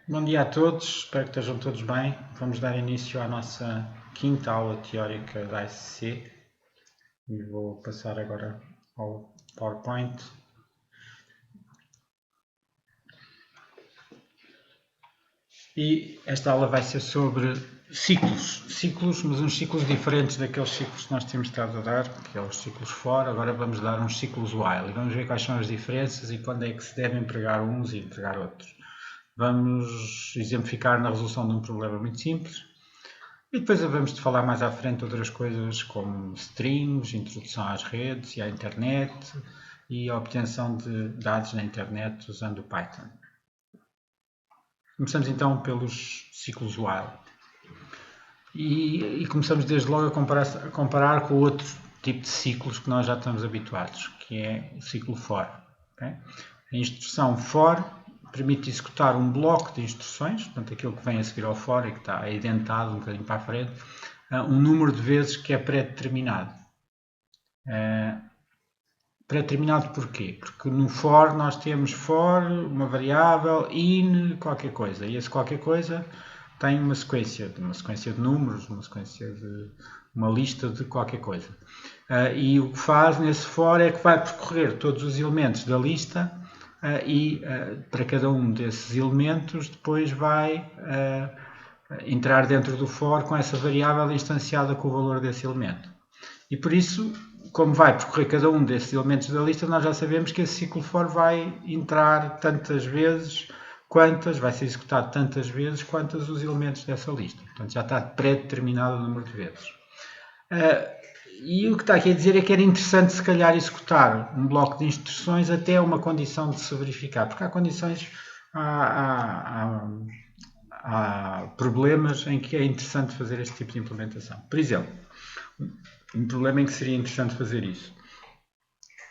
Bom dia a todos, espero que estejam todos bem. Vamos dar início à nossa quinta aula teórica da ASC e vou passar agora ao PowerPoint. E esta aula vai ser sobre ciclos, mas uns ciclos diferentes daqueles ciclos que nós temos estado a dar, que é os ciclos for. Agora vamos dar uns ciclos while e vamos ver quais são as diferenças e quando é que se devem empregar uns e empregar outros. Vamos exemplificar na resolução de um problema muito simples. E depois vamos falar mais à frente outras coisas como strings, introdução às redes e à internet e a obtenção de dados na internet usando o Python. Começamos então pelos ciclos while. E começamos desde logo a comparar com outro tipo de ciclos que nós já estamos habituados, que é o ciclo for. Okay? A instrução for permite executar um bloco de instruções, portanto aquilo que vem a seguir ao for e que está identado um bocadinho para a frente, um número de vezes que é pré-determinado. Pré-determinado porquê? Porque no for nós temos for, uma variável, in, qualquer coisa, e esse qualquer coisa tem uma sequência de números, uma lista de qualquer coisa. E o que faz nesse for é que vai percorrer todos os elementos da lista e para cada um desses elementos depois vai entrar dentro do for com essa variável instanciada com o valor desse elemento. E por isso, como vai percorrer cada um desses elementos da lista, nós já sabemos que esse ciclo for vai entrar tantas vezes quantas, vai ser executado tantas vezes quantas os elementos dessa lista. Portanto, já está pré-determinado o número de vezes. E o que está aqui a dizer é que era interessante, se calhar, executar um bloco de instruções até uma condição de se verificar, porque há condições, há problemas em que é interessante fazer este tipo de implementação. Por exemplo, um problema em que seria interessante fazer isso.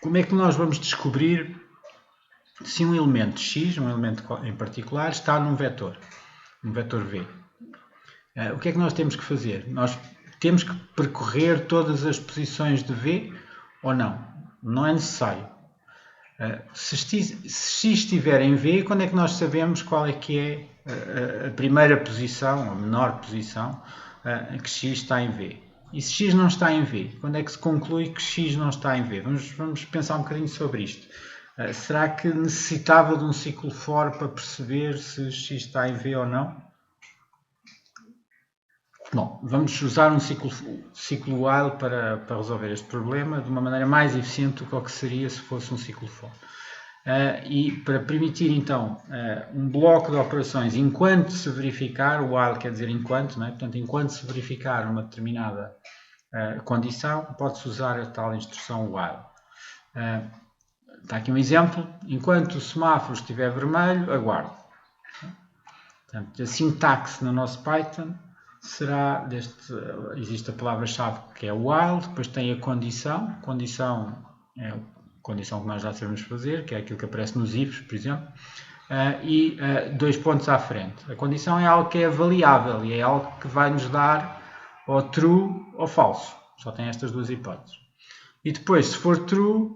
Como é que nós vamos descobrir se um elemento x, um elemento em particular, está num vetor v? O que é que nós temos que fazer? Nós temos que percorrer todas as posições de v ou não? Não é necessário. Se x estiver em v, quando é que nós sabemos qual é que é a primeira posição, a menor posição, que x está em v? E se x não está em v, quando é que se conclui que x não está em v? Vamos pensar um bocadinho sobre isto. Será que necessitava de um ciclo for para perceber se x está em v ou não? Bom, vamos usar um ciclo while para resolver este problema de uma maneira mais eficiente do que o que seria se fosse um ciclo for. E para permitir então um bloco de operações enquanto se verificar, o while quer dizer enquanto, não é? Portanto, enquanto se verificar uma determinada condição, pode-se usar a tal instrução while. Está aqui um exemplo: enquanto o semáforo estiver vermelho, aguarde. Portanto, a sintaxe no nosso Python será existe a palavra-chave que é while, depois tem a condição é a condição que nós já sabemos fazer, que é aquilo que aparece nos ifs, por exemplo, e dois pontos à frente. A condição é algo que é variável e é algo que vai nos dar ou true ou falso. Só tem estas duas hipóteses. E depois, se for true,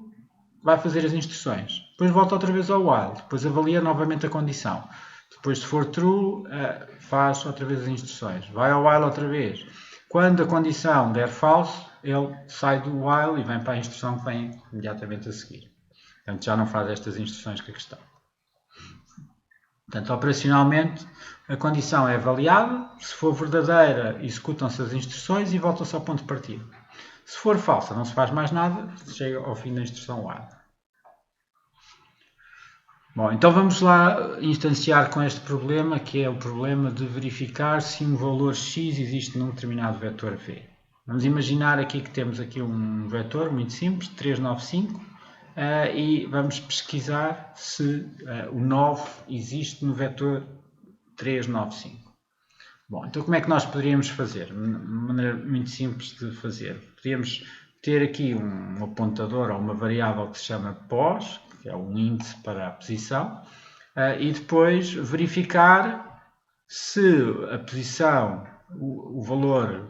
vai fazer as instruções. Depois volta outra vez ao while, depois avalia novamente a condição. Depois, se for true, faz outra vez as instruções. Vai ao while outra vez. Quando a condição der falso, ele sai do while e vem para a instrução que vem imediatamente a seguir. Portanto, já não faz estas instruções que aqui estão. Portanto, operacionalmente, a condição é avaliada. Se for verdadeira, executam-se as instruções e volta-se ao ponto de partida. Se for falsa, não se faz mais nada, chega ao fim da instrução while. Bom, então vamos lá instanciar com este problema, que é o problema de verificar se um valor x existe num determinado vetor v. Vamos imaginar aqui que temos aqui um vetor muito simples, 395, e vamos pesquisar se o 9 existe no vetor 395. Bom, então como é que nós poderíamos fazer? Uma maneira muito simples de fazer. Podíamos ter aqui um apontador ou uma variável que se chama pos, que é um índice para a posição, e depois verificar se a posição, o valor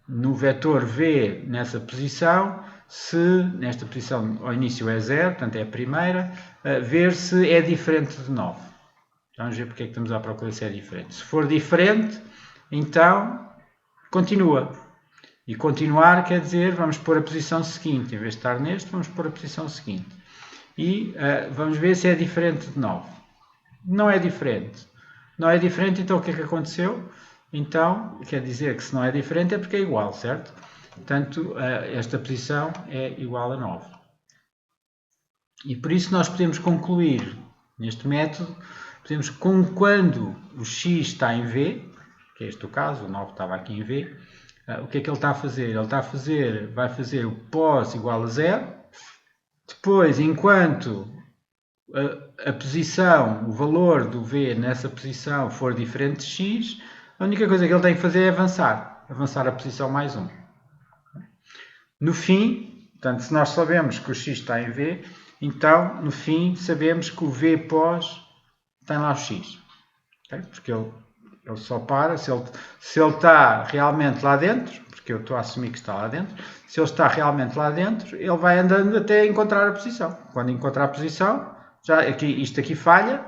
no vetor v nessa posição, se nesta posição ao início é 0, portanto é a primeira, ver se é diferente de 9. Vamos ver porque é que estamos à procura se é diferente. Se for diferente, então continua. E continuar quer dizer, vamos pôr a posição seguinte. Em vez de estar neste, vamos pôr a posição seguinte. E vamos ver se é diferente de 9. Não é diferente. Não é diferente, então o que é que aconteceu? Então, quer dizer que se não é diferente é porque é igual, certo? Portanto, esta posição é igual a 9. E por isso nós podemos concluir, neste método, podemos, quando o x está em V, que é este o caso, o 9 estava aqui em V, o que é que ele está a fazer? Ele vai fazer o pós igual a 0, depois, enquanto a posição, o valor do V nessa posição for diferente de x, a única coisa que ele tem que fazer é avançar a posição mais 1. No fim, portanto, se nós sabemos que o x está em V, então, no fim, sabemos que o V pós tem lá o x. Okay? Porque ele só para, se ele está realmente lá dentro, porque eu estou a assumir que está lá dentro, se ele está realmente lá dentro, ele vai andando até encontrar a posição. Quando encontrar a posição, isto aqui falha,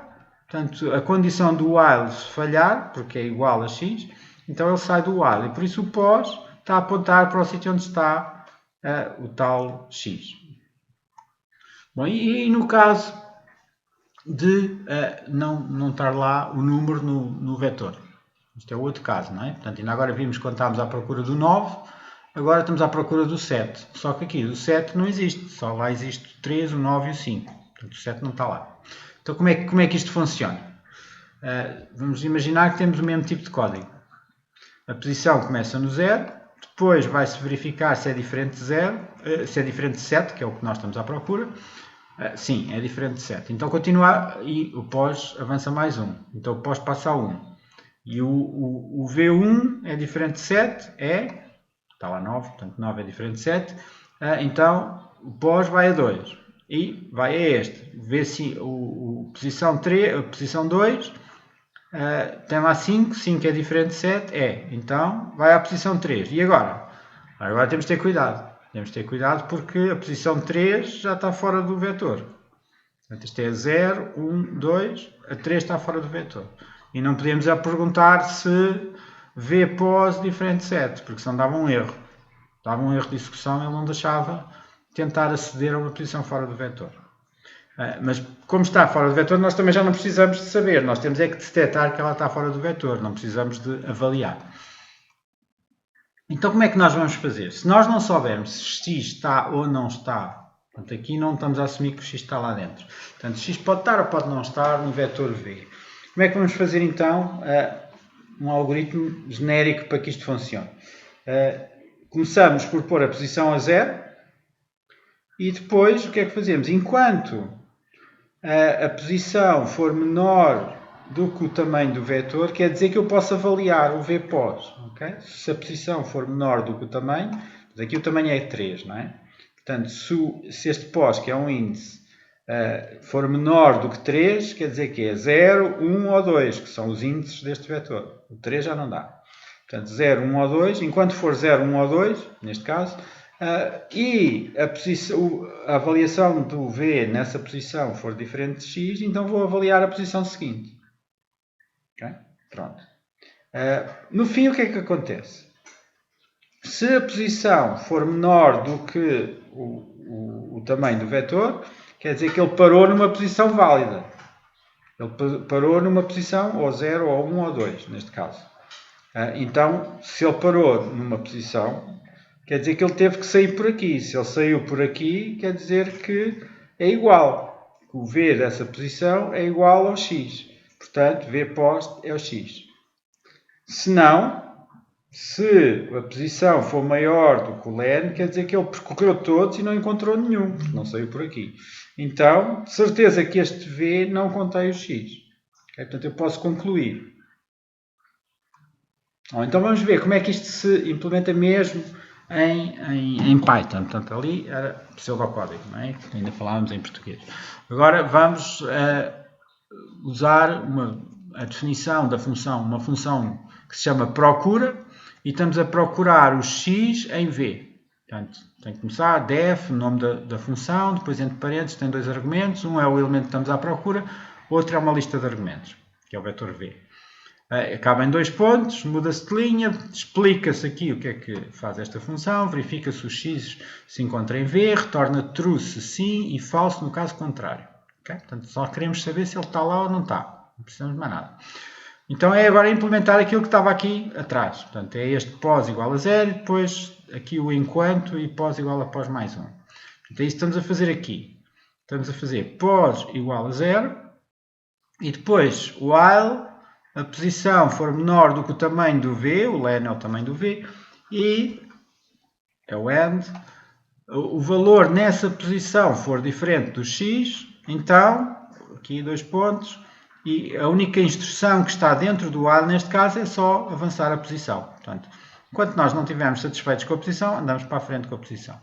portanto, a condição do while se falhar, porque é igual a x, então ele sai do while. E por isso o pós está a apontar para o sítio onde está o tal x. Bom, e no caso de não estar lá o número no vetor? Isto é o outro caso, não é? Portanto, ainda agora vimos quando estávamos à procura do 9, agora estamos à procura do 7. Só que aqui o 7 não existe, só lá existe o 3, o 9 e o 5. Portanto, o 7 não está lá. Então, como é que isto funciona? Vamos imaginar que temos o mesmo tipo de código. A posição começa no 0, depois vai-se verificar se é diferente de 0, se é diferente de 7, que é o que nós estamos à procura. Sim, é diferente de 7. Então continua e o pós avança mais 1. Então o pós passa a 1. E o V1 é diferente de 7, está lá 9, portanto 9 é diferente de 7. Então o pós vai a 2 e vai a este. Vê se posição 3, a posição 2 tem lá 5, 5 é diferente de 7, então vai à posição 3. E agora? Agora temos de ter cuidado. Temos de ter cuidado porque a posição 3 já está fora do vetor. Portanto, isto é 0, 1, 2, a 3 está fora do vetor. E não podemos perguntar se V pós diferente de 7, porque senão dava um erro. Dava um erro de execução e ele não deixava tentar aceder a uma posição fora do vetor. Mas como está fora do vetor, nós também já não precisamos de saber. Nós temos é que detectar que ela está fora do vetor, não precisamos de avaliar. Então como é que nós vamos fazer? Se nós não soubermos se x está ou não está, portanto, aqui não estamos a assumir que o x está lá dentro. Portanto, x pode estar ou pode não estar no vetor V. Como é que vamos fazer então um algoritmo genérico para que isto funcione? Começamos por pôr a posição a 0 e depois o que é que fazemos? Enquanto a posição for menor do que o tamanho do vetor, quer dizer que eu posso avaliar o V pós. Okay? Se a posição for menor do que o tamanho, aqui o tamanho é 3, não é? Portanto, se este pós, que é um índice, for menor do que 3, quer dizer que é 0, 1 ou 2, que são os índices deste vetor. O 3 já não dá. Portanto, 0, 1 ou 2, enquanto for 0, 1 ou 2, neste caso, e a avaliação do V nessa posição for diferente de x, então vou avaliar a posição seguinte. Okay? Pronto. No fim, o que é que acontece? Se a posição for menor do que o tamanho do vetor, quer dizer que ele parou numa posição válida. Ele parou numa posição ou 0, ou 1, ou 2, neste caso. Então, se ele parou numa posição, quer dizer que ele teve que sair por aqui. Se ele saiu por aqui, quer dizer que é igual. O V dessa posição é igual ao x. Portanto, V pós é o x. Se não, se a posição for maior do que o len, quer dizer que ele percorreu todos e não encontrou nenhum, porque não saiu por aqui. Então, de certeza que este V não contém o x. Okay? Portanto, eu posso concluir. Então, vamos ver como é que isto se implementa mesmo em Python. Portanto, ali era pseudocódigo, não é? Ainda falávamos em português. Agora, vamos usar a definição da função, uma função que se chama procura, e estamos a procurar o x em V. Portanto, tem que começar def, o nome da função, depois entre parênteses tem dois argumentos, um é o elemento que estamos à procura, outro é uma lista de argumentos. que é o vetor V. Acaba em 2 pontos, muda-se de linha, explica-se aqui o que é que faz esta função, verifica-se o x se encontra em V, retorna true se sim e false no caso contrário. Okay? Portanto, só queremos saber se ele está lá ou não está. Não precisamos de mais nada. Então é agora implementar aquilo que estava aqui atrás. Portanto, é este pós igual a 0 e depois aqui o enquanto e pós igual a pós mais 1. Portanto, é isso que estamos a fazer aqui. Estamos a fazer pós igual a 0 e depois while a posição for menor do que o tamanho do V, o len é o tamanho do V, e é o end, o valor nessa posição for diferente do x, então, aqui 2 pontos, e a única instrução que está dentro do while, neste caso, é só avançar a posição. Portanto, enquanto nós não estivermos satisfeitos com a posição, andamos para a frente com a posição.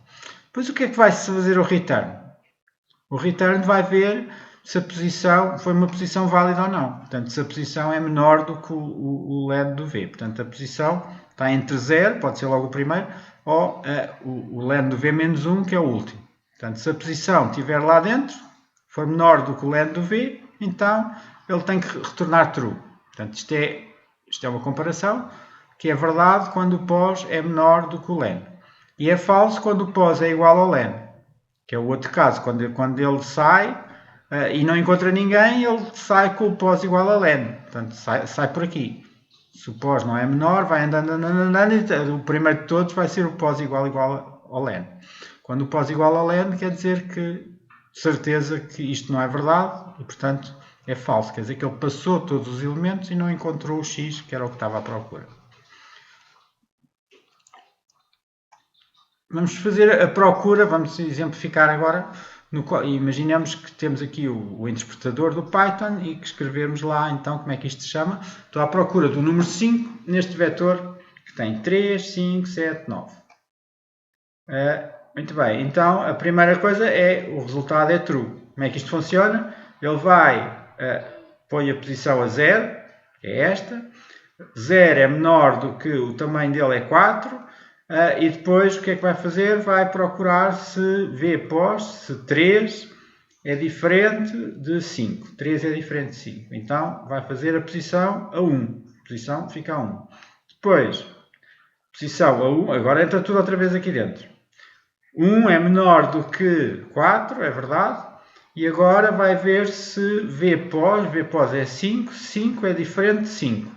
Depois, o que é que vai fazer o return? O return vai ver se a posição foi uma posição válida ou não. Portanto, se a posição é menor do que o len do V. Portanto, a posição está entre 0, pode ser logo o primeiro, ou o len do V menos 1, que é o último. Portanto, se a posição estiver lá dentro, for menor do que o len do V, então ele tem que retornar true. Portanto, isto é uma comparação que é verdade quando o pós é menor do que o len. E é falso quando o pós é igual ao len, que é o outro caso. Quando ele sai e não encontra ninguém, ele sai com o pós igual a len. Portanto, sai por aqui. Se o pós não é menor, vai andando, e o primeiro de todos vai ser o pós igual ao len. Quando o pós igual ao len, quer dizer que, de certeza, que isto não é verdade e, portanto, é falso. Quer dizer que ele passou todos os elementos e não encontrou o x, que era o que estava à procura. Vamos fazer a procura, vamos exemplificar agora. Imaginemos que temos aqui o interpretador do Python e que escrevermos lá, então, como é que isto se chama. Estou à procura do número 5 neste vetor que tem 3, 5, 7, 9. Muito bem, então a primeira coisa é o resultado é true. Como é que isto funciona? Ele põe a posição a 0, que é esta. 0 é menor do que o tamanho dele é 4. E depois o que é que vai fazer? Vai procurar se V pós, se 3 é diferente de 5. 3 é diferente de 5. Então vai fazer a posição a 1. A posição fica a 1. Depois, posição a 1, agora entra tudo outra vez aqui dentro. 1 é menor do que 4, é verdade. E agora vai ver se V pós é 5, 5 é diferente de 5.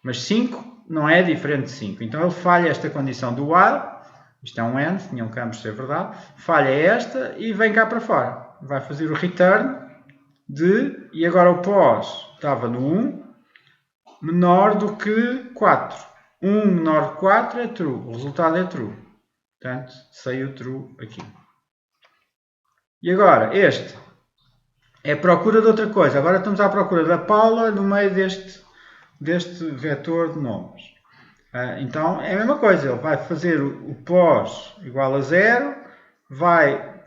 Mas 5 não é diferente de 5. Então ele falha esta condição do while, isto é um end, tinham campos de ser verdade, falha esta e vem cá para fora. Vai fazer o return e agora o pós estava no 1, menor do que 4. 1 menor que 4 é true, o resultado é true. Portanto, saiu true aqui. E agora, este é a procura de outra coisa. Agora estamos à procura da Paula no meio deste vetor de nomes. Então é a mesma coisa, ele vai fazer o pós igual a 0, vai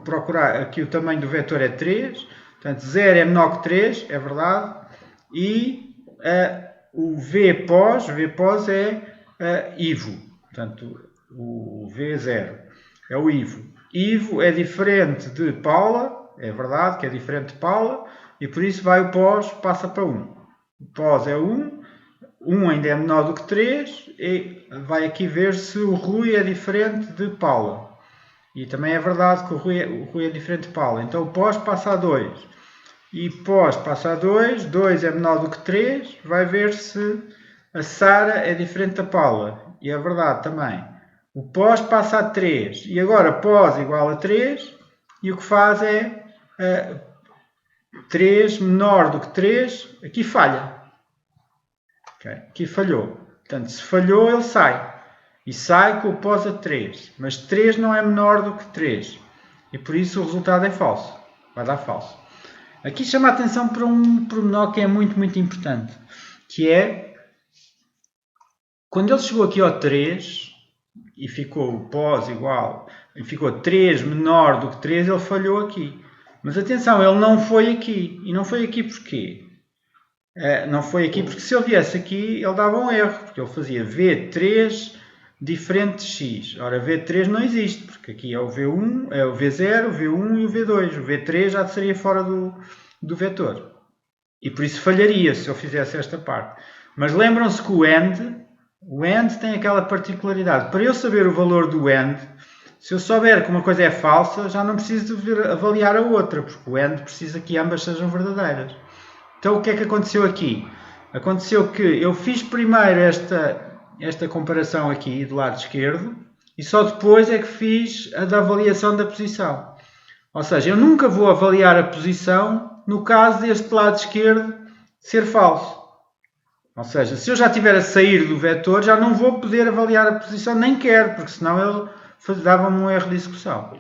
procurar, aqui o tamanho do vetor é 3, portanto 0 é menor que 3, é verdade, e o V pós é Ivo, portanto o V0 é o Ivo. Ivo é diferente de Paula, é verdade que é diferente de Paula, e por isso o pós passa para 1. O pós é 1, 1 ainda é menor do que 3, e vai aqui ver se o Rui é diferente de Paula. E também é verdade que o Rui é diferente de Paula. Então o pós passa a 2. E pós passa a 2, 2 é menor do que 3, vai ver se a Sara é diferente da Paula. E é verdade também. O pós passa a 3. E agora pós igual a 3, e o que faz é 3 menor do que 3, aqui falha. Okay? Aqui falhou. Portanto, se falhou, ele sai. E sai com o pós a 3. Mas 3 não é menor do que 3. E por isso o resultado é falso. Vai dar falso. Aqui chama a atenção para um pormenor que é muito, muito importante. Que é, quando ele chegou aqui ao 3, e ficou o pós igual, e ficou 3 menor do que 3, ele falhou aqui. Mas atenção, ele não foi aqui. E não foi aqui porquê? Não foi aqui porque se ele viesse aqui, ele dava um erro. Porque ele fazia V3 diferente de X. Ora, V3 não existe, porque aqui é o V1, é o V0, o V1 e o V2. O V3 já seria fora do vetor. E por isso falharia se eu fizesse esta parte. Mas lembram-se que o AND tem aquela particularidade. Para eu saber o valor do AND, se eu souber que uma coisa é falsa, já não preciso de avaliar a outra, porque o AND precisa que ambas sejam verdadeiras. Então o que é que aconteceu aqui? Aconteceu que eu fiz primeiro esta comparação aqui do lado esquerdo e só depois é que fiz a da avaliação da posição. Ou seja, eu nunca vou avaliar a posição no caso deste lado esquerdo ser falso. Ou seja, se eu já estiver a sair do vetor, já não vou poder avaliar a posição, nem quero, porque senão ele dava-me um erro de execução.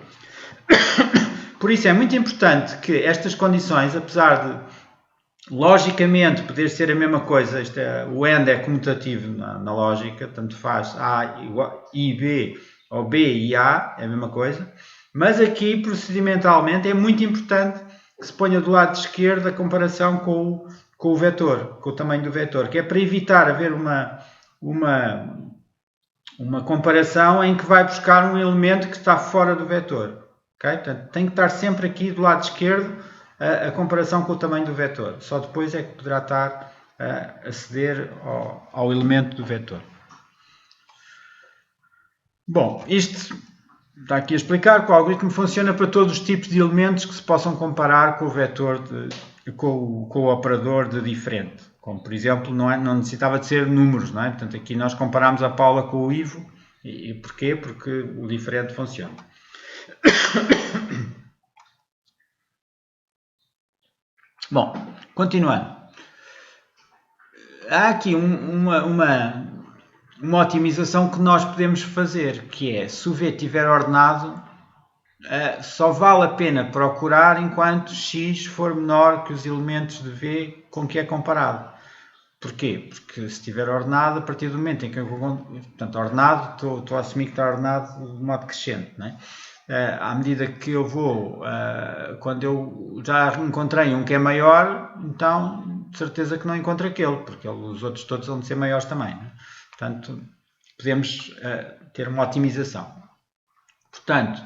Por isso é muito importante que estas condições, apesar de logicamente poder ser a mesma coisa, o AND é comutativo na lógica, tanto faz A e B ou B e A, é a mesma coisa, mas aqui procedimentalmente é muito importante que se ponha do lado esquerdo a comparação com o vetor, com o tamanho do vetor, que é para evitar haver uma comparação em que vai buscar um elemento que está fora do vetor. Okay? Portanto, tem que estar sempre aqui do lado esquerdo a comparação com o tamanho do vetor. Só depois é que poderá estar a aceder ao elemento do vetor. Bom, isto está aqui a explicar que o algoritmo funciona para todos os tipos de elementos que se possam comparar com o vetor, com o operador de diferente. Como, por exemplo, não necessitava de ser números, não é? Portanto, aqui nós comparamos a Paula com o Ivo. E porquê? Porque o diferente funciona. Bom, continuando. Há aqui uma otimização que nós podemos fazer, que é, se o V estiver ordenado, só vale a pena procurar enquanto x for menor que os elementos de V com que é comparado. Porquê? Porque se estiver ordenado, a partir do momento em que eu vou... Portanto, ordenado, estou a assumir que está ordenado de modo crescente, não é? À medida que eu vou, quando eu já encontrei um que é maior, então de certeza que não encontro aquele, porque os outros todos vão ser maiores também. Não é? Portanto, podemos ter uma otimização. Portanto,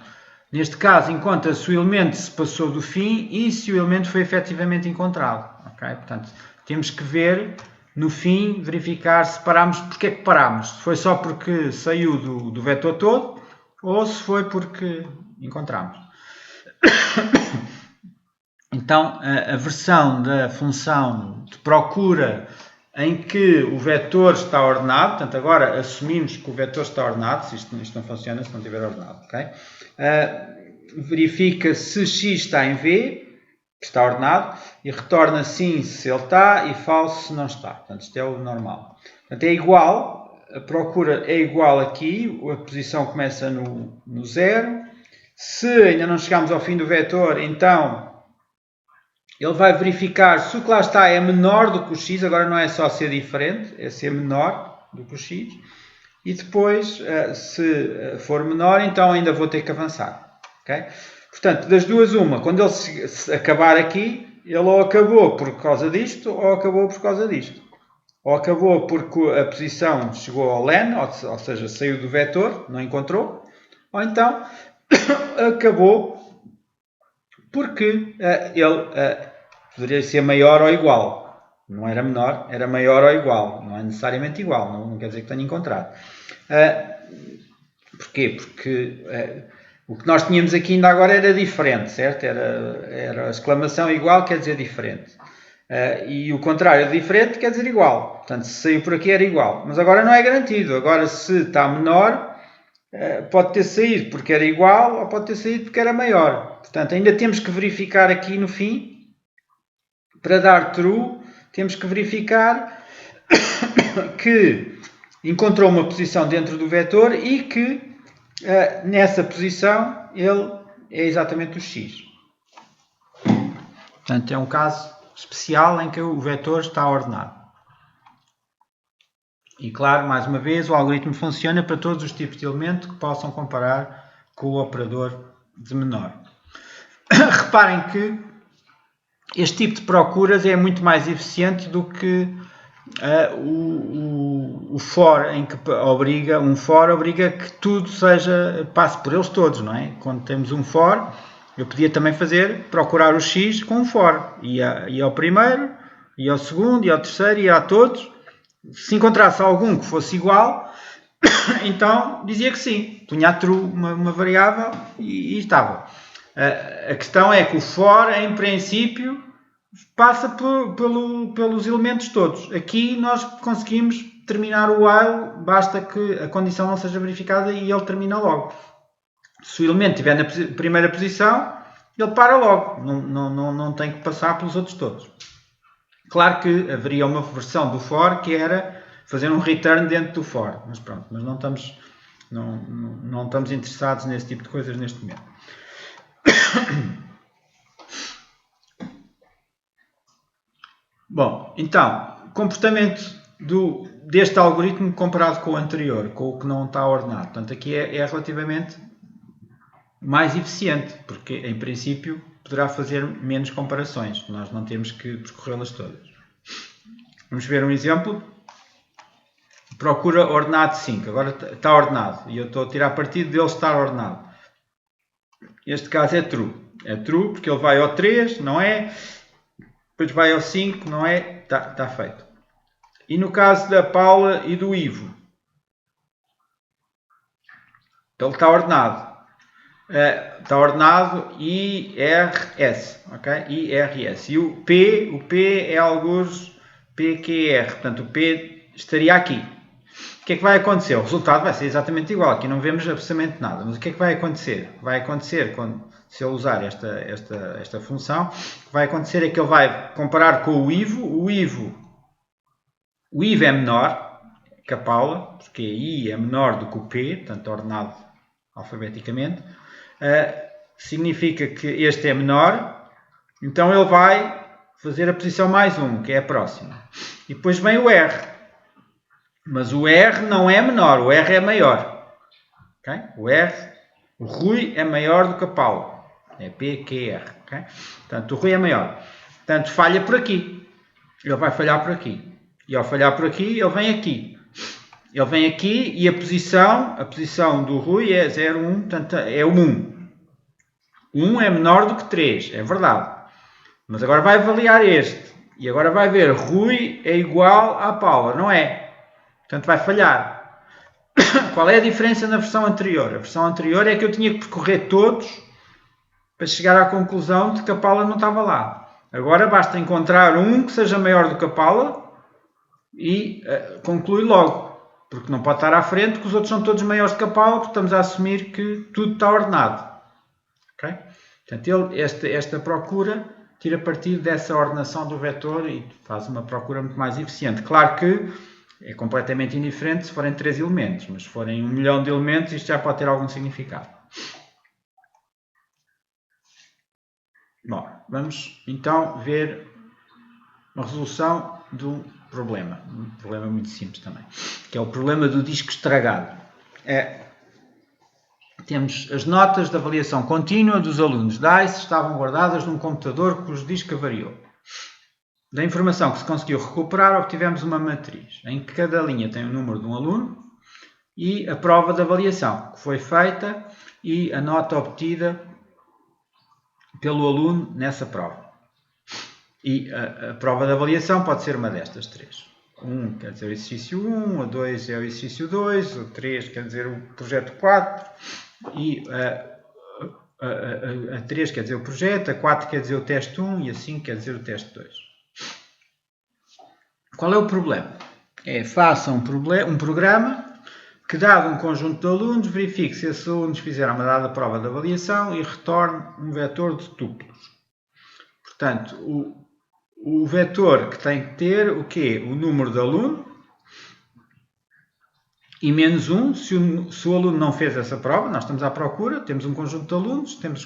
neste caso, encontra-se o elemento se passou do fim e se o elemento foi efetivamente encontrado. Okay? Portanto, temos que ver no fim, verificar se paramos, porque é que paramos. Se foi só porque saiu do vetor todo ou se foi porque encontramos. Então, a versão da função de procura em que o vetor está ordenado, portanto, agora assumimos que o vetor está ordenado, se isto não funciona se não estiver ordenado, ok? Verifica se x está em V, que está ordenado, e retorna sim se ele está e falso se não está. Portanto, isto é o normal. Portanto, é igual, a procura é igual aqui, a posição começa no 0. Se ainda não chegamos ao fim do vetor, então ele vai verificar se o que lá está é menor do que o x, agora não é só ser diferente, é ser menor do que o x. E depois, se for menor, então ainda vou ter que avançar. Okay? Portanto, das duas uma, quando ele se acabar aqui, ele ou acabou por causa disto, ou acabou por causa disto. Ou acabou porque a posição chegou ao len, ou seja, saiu do vetor, não encontrou. Ou então, acabou porque ele poderia ser maior ou igual. Não era menor, era maior ou igual. Não é necessariamente igual, não quer dizer que tenha encontrado. Porquê? Porque o que nós tínhamos aqui ainda agora era diferente, certo? Era a exclamação igual quer dizer diferente. E o contrário de diferente quer dizer igual. Portanto, se saiu por aqui era igual. Mas agora não é garantido. Agora, se está menor, pode ter saído porque era igual ou pode ter saído porque era maior. Portanto, ainda temos que verificar aqui no fim. Para dar true, temos que verificar que encontrou uma posição dentro do vetor e que nessa posição ele é exatamente o x. Portanto, é um caso especial em que o vetor está ordenado. E claro, mais uma vez, o algoritmo funciona para todos os tipos de elemento que possam comparar com o operador de menor. Reparem que este tipo de procuras é muito mais eficiente do que o for, em que um for obriga que tudo passe por eles todos, não é? Quando temos um for, eu podia também procurar o x com um for. Ia ao primeiro, e ao segundo, e ao terceiro, e a todos. Se encontrasse algum que fosse igual, então dizia que sim. Punha a true uma variável e estava. A questão é que o for, em princípio, passa pelos elementos todos. Aqui nós conseguimos terminar o while, basta que a condição não seja verificada e ele termina logo. Se o elemento estiver na primeira posição, ele para logo, não tem que passar pelos outros todos. Claro que haveria uma versão do for que era fazer um return dentro do for, mas pronto, mas não estamos interessados nesse tipo de coisas neste momento. Bom, então, comportamento deste algoritmo comparado com o anterior, com o que não está ordenado. Portanto, aqui é relativamente mais eficiente, porque em princípio poderá fazer menos comparações. Nós não temos que percorrê-las todas. Vamos ver um exemplo. Procura ordenado 5. Agora está ordenado e eu estou a tirar partido dele estar ordenado. Este caso é true. É true porque ele vai ao 3, não é? Depois vai ao 5, não é? Está feito. E no caso da Paula e do Ivo, ele está ordenado. Está ordenado IRS, ok? IRS. E o P é alguns PQR, portanto o P estaria aqui. O que é que vai acontecer? O resultado vai ser exatamente igual, aqui não vemos absolutamente nada, mas o que é que vai acontecer? Vai acontecer, se eu usar esta função, o que vai acontecer é que ele vai comparar com o Ivo, o Ivo é menor que a Paula, porque a I é menor do que o P, portanto ordenado alfabeticamente. Significa que este é menor, então ele vai fazer a posição mais 1, que é a próxima. E depois vem o R, mas o R não é menor, o R é maior. Okay? O Rui é maior do que a Paula, é PQR. Okay? Portanto, o Rui é maior. Portanto, falha por aqui, ele vai falhar por aqui. E ao falhar por aqui, ele vem aqui. Ele vem aqui e a posição do Rui é 0, 1, portanto é o 1. 1 é menor do que 3, é verdade. Mas agora vai avaliar este. E agora vai ver, Rui é igual à Paula, não é? Portanto vai falhar. Qual é a diferença na versão anterior? A versão anterior é que eu tinha que percorrer todos para chegar à conclusão de que a Paula não estava lá. Agora basta encontrar um que seja maior do que a Paula e conclui logo. Porque não pode estar à frente, porque os outros são todos maiores do que a Paula, porque estamos a assumir que tudo está ordenado. Okay? Portanto, esta procura tira partido dessa ordenação do vetor e faz uma procura muito mais eficiente. Claro que é completamente indiferente se forem 3 elementos, mas se forem 1 milhão de elementos, isto já pode ter algum significado. Bom, vamos então ver uma resolução de um problema muito simples também, que é o problema do disco estragado. Temos as notas de avaliação contínua dos alunos da ICE estavam guardadas num computador cujo disco avariou. Da informação que se conseguiu recuperar, obtivemos uma matriz, em que cada linha tem o número de um aluno e a prova de avaliação que foi feita e a nota obtida pelo aluno nessa prova. E a prova de avaliação pode ser uma destas três. 1 quer dizer o exercício 1, a 2 é o exercício 2, o 3 quer dizer o projeto 4, e a 3 quer dizer o projeto, a 4 quer dizer o teste 1 e a 5 quer dizer o teste 2. Qual é o problema? Faça um programa que, dado um conjunto de alunos, verifique se esses alunos fizeram uma dada prova de avaliação e retorne um vetor de tuplos. Portanto, o vetor que tem que ter o quê? O número de aluno e menos 1, se o aluno não fez essa prova, nós estamos à procura, temos um conjunto de alunos temos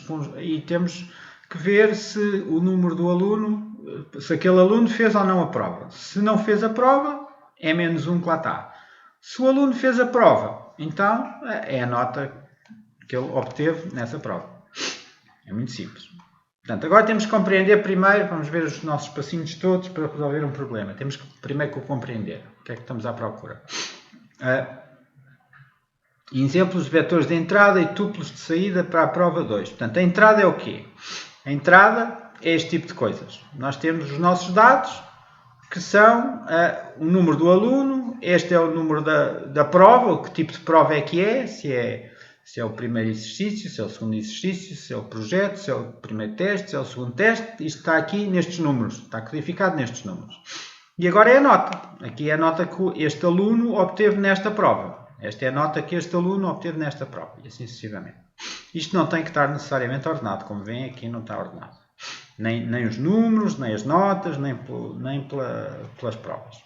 que ver se o número do aluno, se aquele aluno fez ou não a prova. Se não fez a prova, é menos 1 que lá está. Se o aluno fez a prova, então é a nota que ele obteve nessa prova. É muito simples. Portanto, agora temos que compreender primeiro, vamos ver os nossos passinhos todos para resolver um problema. Temos que primeiro compreender o que é que estamos à procura. Exemplos de vetores de entrada e tuplos de saída para a prova 2. Portanto, a entrada é o quê? A entrada é este tipo de coisas. Nós temos os nossos dados, que são o número do aluno, este é o número da prova, que tipo de prova é que é, se é o primeiro exercício, se é o segundo exercício, se é o projeto, se é o primeiro teste, se é o segundo teste, isto está aqui nestes números, está codificado nestes números. E agora é a nota, aqui é a nota que este aluno obteve nesta prova, esta é a nota que este aluno obteve nesta prova, e assim sucessivamente. Isto não tem que estar necessariamente ordenado, como veem aqui não está ordenado. Nem os números, nem as notas, nem pelas provas.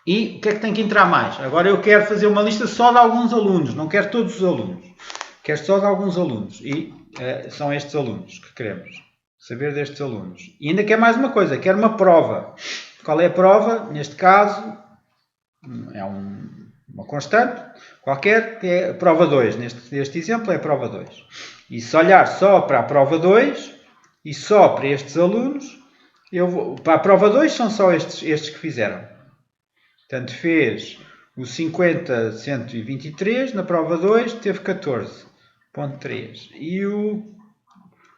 E o que é que tem que entrar mais? Agora eu quero fazer uma lista só de alguns alunos, não quero todos os alunos. Quero só de alguns alunos. E são estes alunos que queremos saber destes alunos. E ainda quero mais uma coisa, quero uma prova. Qual é a prova? Neste caso, é uma constante qualquer, que é a prova 2. Neste exemplo é a prova 2. E se olhar só para a prova 2 e só para estes alunos, para a prova 2 são só estes que fizeram. Portanto, fez o 50.123, na prova 2 teve 14.3.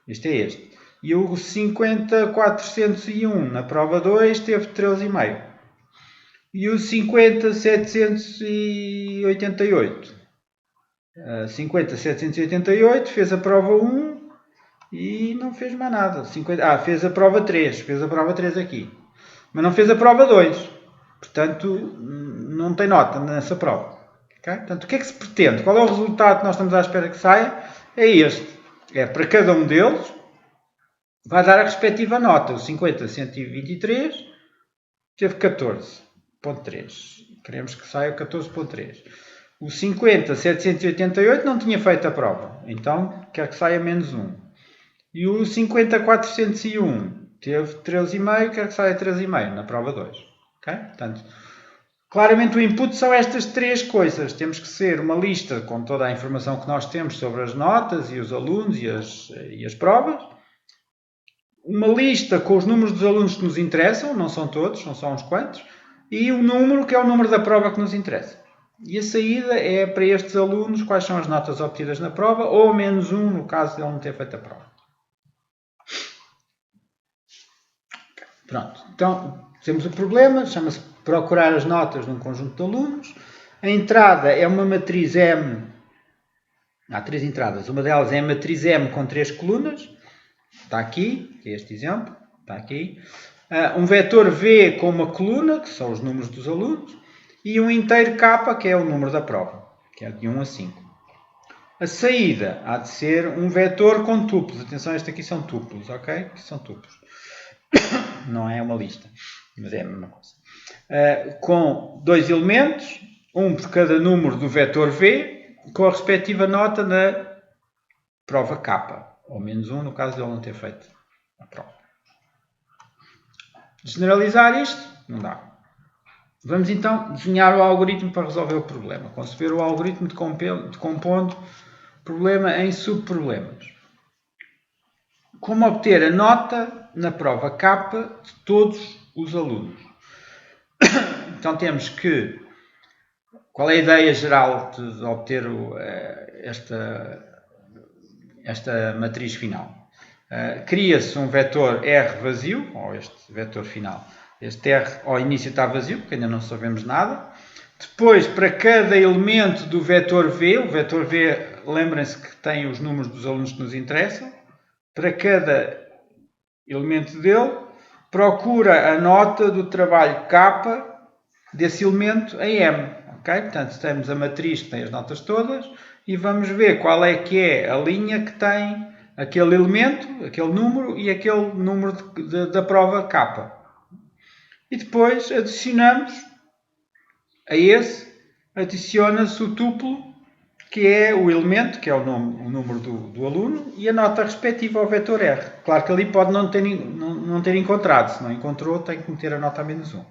Este é este. E o 50.401, na prova 2 teve 13,5. E o 50.788. 50.788 fez a prova 1 e não fez mais nada. Fez a prova 3. Fez a prova 3 aqui. Mas não fez a prova 2. Portanto, não tem nota nessa prova. Okay? Portanto, o que é que se pretende? Qual é o resultado que nós estamos à espera que saia? É este. É para cada um deles, vai dar a respectiva nota. O 50.123 teve 14.3. Queremos que saia 14.3. O 50.788 não tinha feito a prova. Então, quer que saia menos 1. E o 50.401 teve 13,5, quer que saia 13,5 na prova 2. Okay? Portanto, claramente o input são estas três coisas. Temos que ser uma lista com toda a informação que nós temos sobre as notas e os alunos e as provas. Uma lista com os números dos alunos que nos interessam, não são todos, são só uns quantos. E o número que é o número da prova que nos interessa. E a saída é para estes alunos quais são as notas obtidas na prova, ou menos 1 no caso de ele não ter feito a prova. Pronto, então temos o problema, chama-se procurar as notas num conjunto de alunos. A entrada é uma matriz M. Há 3 entradas. Uma delas é a matriz M com 3 colunas. Está aqui, que é este exemplo. Está aqui. Um vetor V com uma coluna, que são os números dos alunos. E um inteiro K, que é o número da prova, que é de 1 a 5. A saída há de ser um vetor com tuplos. Atenção, este aqui são tuplos, ok? Aqui são tuplos. Não é uma lista, mas é a mesma coisa. Com 2 elementos, um por cada número do vetor V, com a respectiva nota na prova K, ou menos 1 no caso de ele não ter feito a prova. Generalizar isto? Não dá. Vamos então desenhar o algoritmo para resolver o problema. Conceber o algoritmo decompondo o problema em subproblemas. Como obter a nota na prova K de todos os alunos? Então temos que... Qual é a ideia geral de obter esta matriz final? Cria-se um vetor R vazio, ou este vetor final. Este R ao início está vazio, porque ainda não sabemos nada. Depois, para cada elemento do vetor V, o vetor V, lembrem-se que tem os números dos alunos que nos interessam. Para cada elemento dele, procura a nota do trabalho K desse elemento em M. Okay? Portanto, temos a matriz que tem as notas todas e vamos ver qual é que é a linha que tem aquele elemento, aquele número e aquele número da prova K. E depois adicionamos a esse, adiciona-se o tuplo, que é o elemento, que é o número do aluno, e a nota respectiva ao vetor R. Claro que ali pode não ter encontrado. Se não encontrou, tem que meter a nota a menos 1.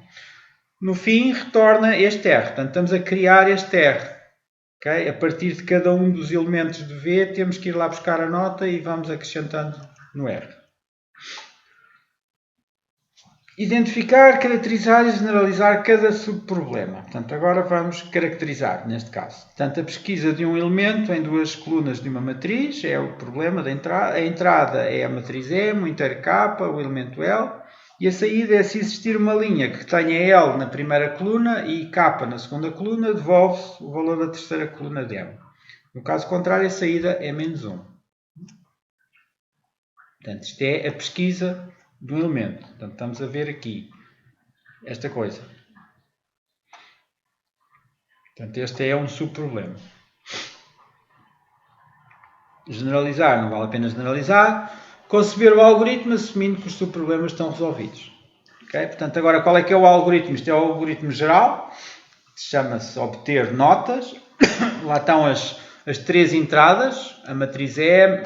No fim, retorna este R. Portanto, estamos a criar este R. Okay? A partir de cada um dos elementos de V, temos que ir lá buscar a nota e vamos acrescentando no R. Identificar, caracterizar e generalizar cada subproblema. Portanto, agora vamos caracterizar, neste caso. Portanto, a pesquisa de um elemento em 2 colunas de uma matriz é o problema da entrada. A entrada é a matriz M, o inteiro K, o elemento L. E a saída é se existir uma linha que tenha L na primeira coluna e K na segunda coluna, devolve-se o valor da terceira coluna de M. No caso contrário, a saída é menos 1. Portanto, isto é a pesquisa de um elemento. Portanto, estamos a ver aqui esta coisa. Portanto, este é um subproblema. Generalizar, não vale a pena generalizar. Conceber o algoritmo assumindo que os subproblemas estão resolvidos. Okay? Portanto, agora qual é que é o algoritmo? Isto é o algoritmo geral, chama-se obter notas. Lá estão as 3 entradas, a matriz M,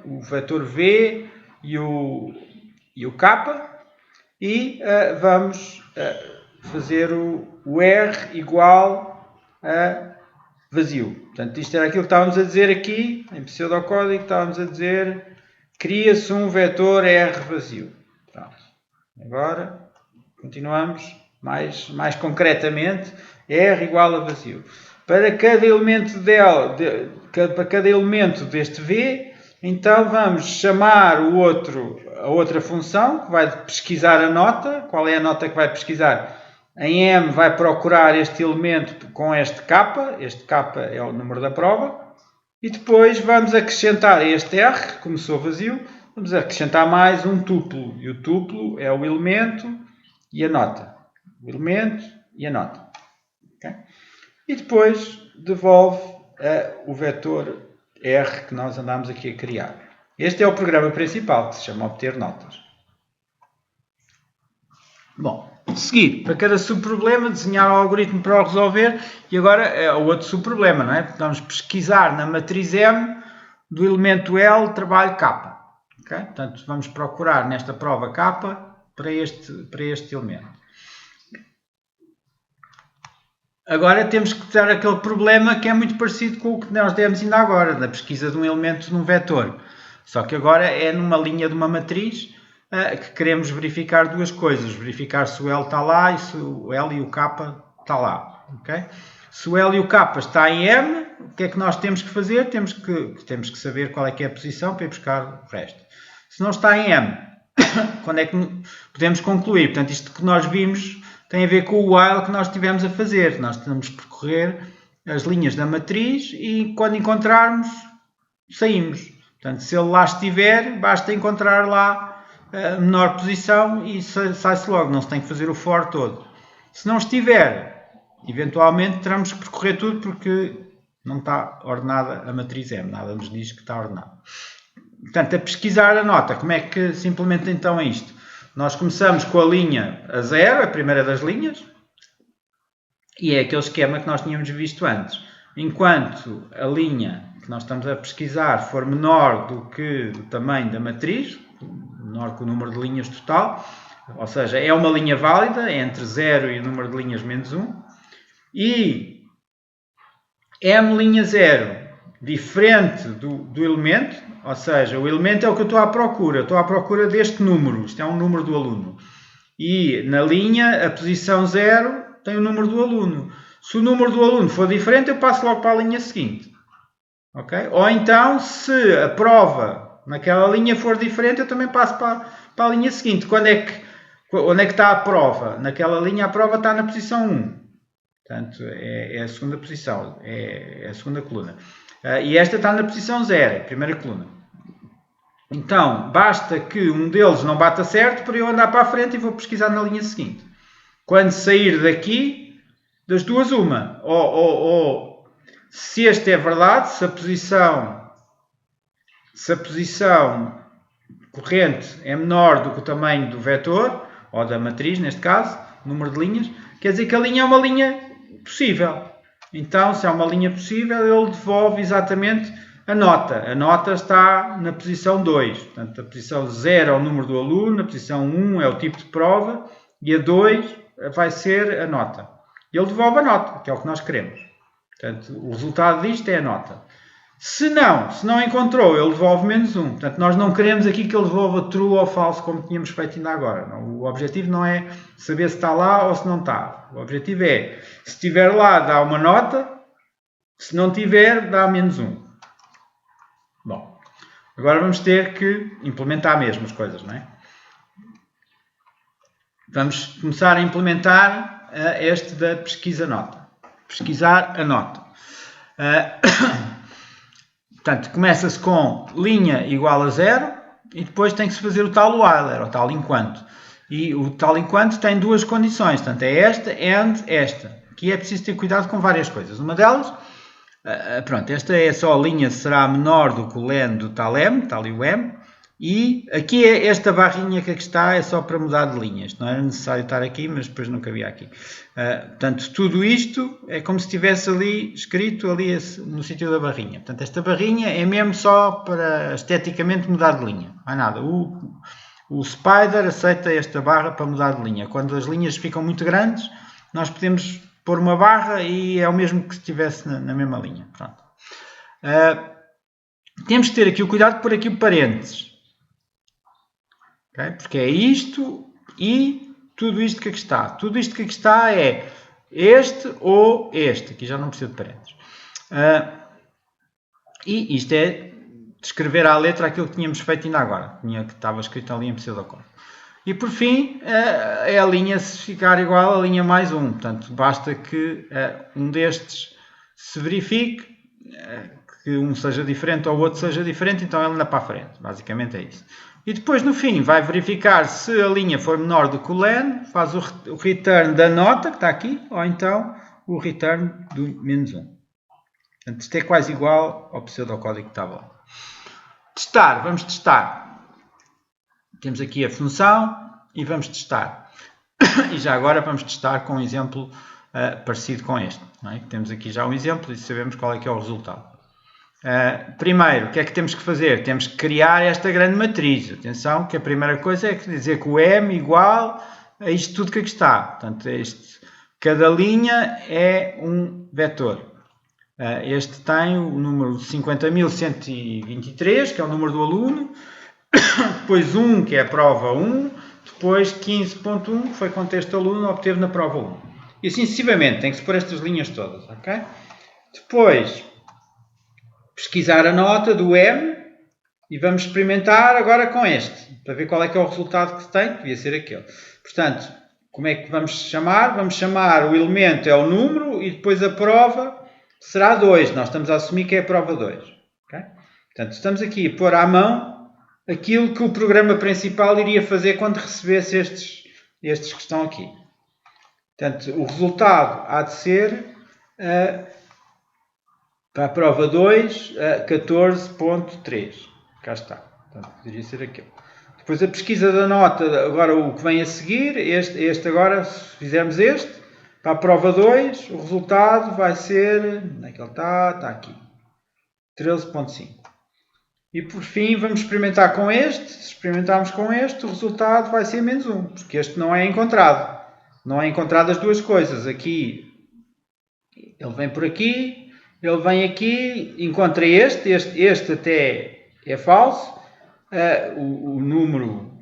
o vetor V e o K. E vamos fazer o R igual a vazio. Portanto, isto era aquilo que estávamos a dizer aqui, em pseudocódigo, estávamos a dizer cria-se um vetor R vazio. Pronto. Agora, continuamos mais concretamente, R igual a vazio. Para cada elemento para cada elemento deste V, então vamos chamar a outra função, que vai pesquisar a nota. Qual é a nota que vai pesquisar? Em M vai procurar este elemento com este K é o número da prova, e depois vamos acrescentar este R, que começou vazio, vamos acrescentar mais um tuplo, e o tuplo é o elemento e a nota. O elemento e a nota. Okay? E depois devolve o vetor R que nós andamos aqui a criar. Este é o programa principal, que se chama obter notas. Bom, seguir, para cada subproblema, desenhar o algoritmo para o resolver, e agora é o outro subproblema, não é? Vamos pesquisar na matriz M do elemento L, trabalho K. Okay? Portanto, vamos procurar nesta prova K para este elemento. Agora temos que ter aquele problema que é muito parecido com o que nós demos ainda agora, da pesquisa de um elemento num vetor. Só que agora é numa linha de uma matriz que queremos verificar duas coisas. Verificar se o L está lá e se o L e o K está lá. Okay? Se o L e o K está em M, o que é que nós temos que fazer? Temos que saber qual é que é a posição para ir buscar o resto. Se não está em M, quando é que podemos concluir? Portanto, isto que nós vimos tem a ver com o while que nós estivemos a fazer. Nós temos que percorrer as linhas da matriz e quando encontrarmos, saímos. Portanto, se ele lá estiver, basta encontrar lá a menor posição e sai-se logo. Não se tem que fazer o for todo. Se não estiver, eventualmente teremos que percorrer tudo porque não está ordenada a matriz M. Nada nos diz que está ordenada. Portanto, a pesquisar a nota, como é que se implementa então isto? Nós começamos com a linha a 0, a primeira das linhas, e é aquele esquema que nós tínhamos visto antes. Enquanto a linha que nós estamos a pesquisar for menor do que o tamanho da matriz, menor que o número de linhas total, ou seja, é uma linha válida, é entre 0 e o número de linhas menos 1, e M'0 diferente do elemento, ou seja, o elemento é o que eu estou à procura deste número, isto é um número do aluno, e na linha a posição 0 tem o número do aluno. Se o número do aluno for diferente, eu passo logo para a linha seguinte. Okay? Ou então, se a prova naquela linha for diferente, eu também passo para a linha seguinte. Onde é que está a prova? Naquela linha a prova está na posição 1. Portanto, é a segunda posição, é a segunda coluna. E esta está na posição 0, a primeira coluna. Então, basta que um deles não bata certo para eu andar para a frente e vou pesquisar na linha seguinte. Quando sair daqui, das duas uma. Ou se este é verdade, se a posição corrente é menor do que o tamanho do vetor, ou da matriz, neste caso, número de linhas, quer dizer que a linha é uma linha possível. Então, se é uma linha possível, ele devolve exatamente a nota. A nota está na posição 2. Portanto, a posição 0 é o número do aluno, a posição 1 é o tipo de prova e a 2 vai ser a nota. Ele devolve a nota, que é o que nós queremos. Portanto, o resultado disto é a nota. Se não encontrou, ele devolve menos 1. Portanto, nós não queremos aqui que ele devolva true ou false, como tínhamos feito ainda agora. O objetivo não é saber se está lá ou se não está. O objetivo é, se estiver lá, dá uma nota. Se não tiver, dá menos 1. Bom, agora vamos ter que implementar mesmo as coisas, não é? vamos começar a implementar este da pesquisa nota. Pesquisar a nota. Portanto, começa-se com linha igual a 0 e depois tem que se fazer o tal while, o tal enquanto. E o tal enquanto tem duas condições, portanto é esta and esta. Aqui é preciso ter cuidado com várias coisas. Uma delas, pronto, esta é só a linha será menor do que o len do tal m, está ali o m. E aqui é esta barrinha que aqui está, é só para mudar de linha. Isto não era necessário estar aqui, mas depois não cabia aqui. Portanto, tudo isto é como se estivesse ali escrito ali no sítio da barrinha. Portanto, esta barrinha é mesmo só para esteticamente mudar de linha. Não há nada. O Spider aceita esta barra para mudar de linha. Quando as linhas ficam muito grandes, nós podemos pôr uma barra e é o mesmo que se estivesse na mesma linha. Pronto. Temos que ter aqui o cuidado de pôr aqui o parênteses. Okay? Porque é isto e tudo isto que aqui está. Tudo isto que aqui está é este ou este. Aqui já não precisa de parênteses. E isto é descrever à letra aquilo que tínhamos feito ainda agora. Que estava escrito ali em pseudocódigo. E por fim, é a linha se ficar igual a linha mais 1. Portanto, basta que um destes se verifique, que um seja diferente ou o outro seja diferente, então ele anda para a frente. Basicamente é isso. E depois, no fim, vai verificar se a linha for menor do que o len, faz o return da nota, que está aqui, ou então o return do menos 1. Portanto, isto é quase igual ao pseudocódigo que estava lá. Testar, vamos testar. Temos aqui a função e vamos testar. E já agora vamos testar com um exemplo parecido com este. Não é? Temos aqui já um exemplo e sabemos qual é que é o resultado. Primeiro, o que é que temos que fazer? Temos que criar esta grande matriz. Atenção que a primeira coisa é dizer que o m igual a isto tudo que aqui está. Portanto, cada linha é um vetor. Este tem o número 50.123, que é o número do aluno. Depois 1, que é a prova 1. Depois 15.1, que foi quanto este aluno obteve na prova 1. E assim sucessivamente, tem que se pôr estas linhas todas. Okay? Depois, pesquisar a nota do m e vamos experimentar agora com este, para ver qual é que é o resultado que se tem, que devia ser aquele. Portanto, como é que vamos chamar? Vamos chamar o elemento é o número e depois a prova será 2. Nós estamos a assumir que é a prova 2. Okay? Portanto, estamos aqui a pôr à mão aquilo que o programa principal iria fazer quando recebesse estes que estão aqui. Portanto, o resultado há de ser para a prova 2, 14.3. Cá está. Portanto, poderia ser aquele. Depois a pesquisa da nota, agora o que vem a seguir, este agora, se fizermos este, para a prova 2, o resultado vai ser, onde é que ele está? Está aqui. 13.5. E por fim vamos experimentar com este. Se experimentarmos com este, o resultado vai ser menos 1, porque este não é encontrado. Não é encontrado as duas coisas. Aqui, ele vem por aqui. Ele vem aqui, encontra este até é falso, o número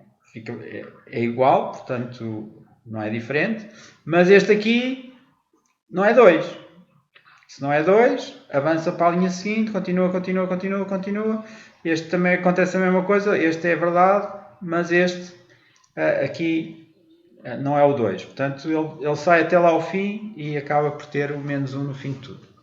é igual, portanto não é diferente, mas este aqui não é 2. Se não é 2, avança para a linha seguinte, continua. Este também acontece a mesma coisa, este é verdade, mas este aqui não é o 2. Portanto, ele sai até lá ao fim e acaba por ter o menos 1 no fim de tudo.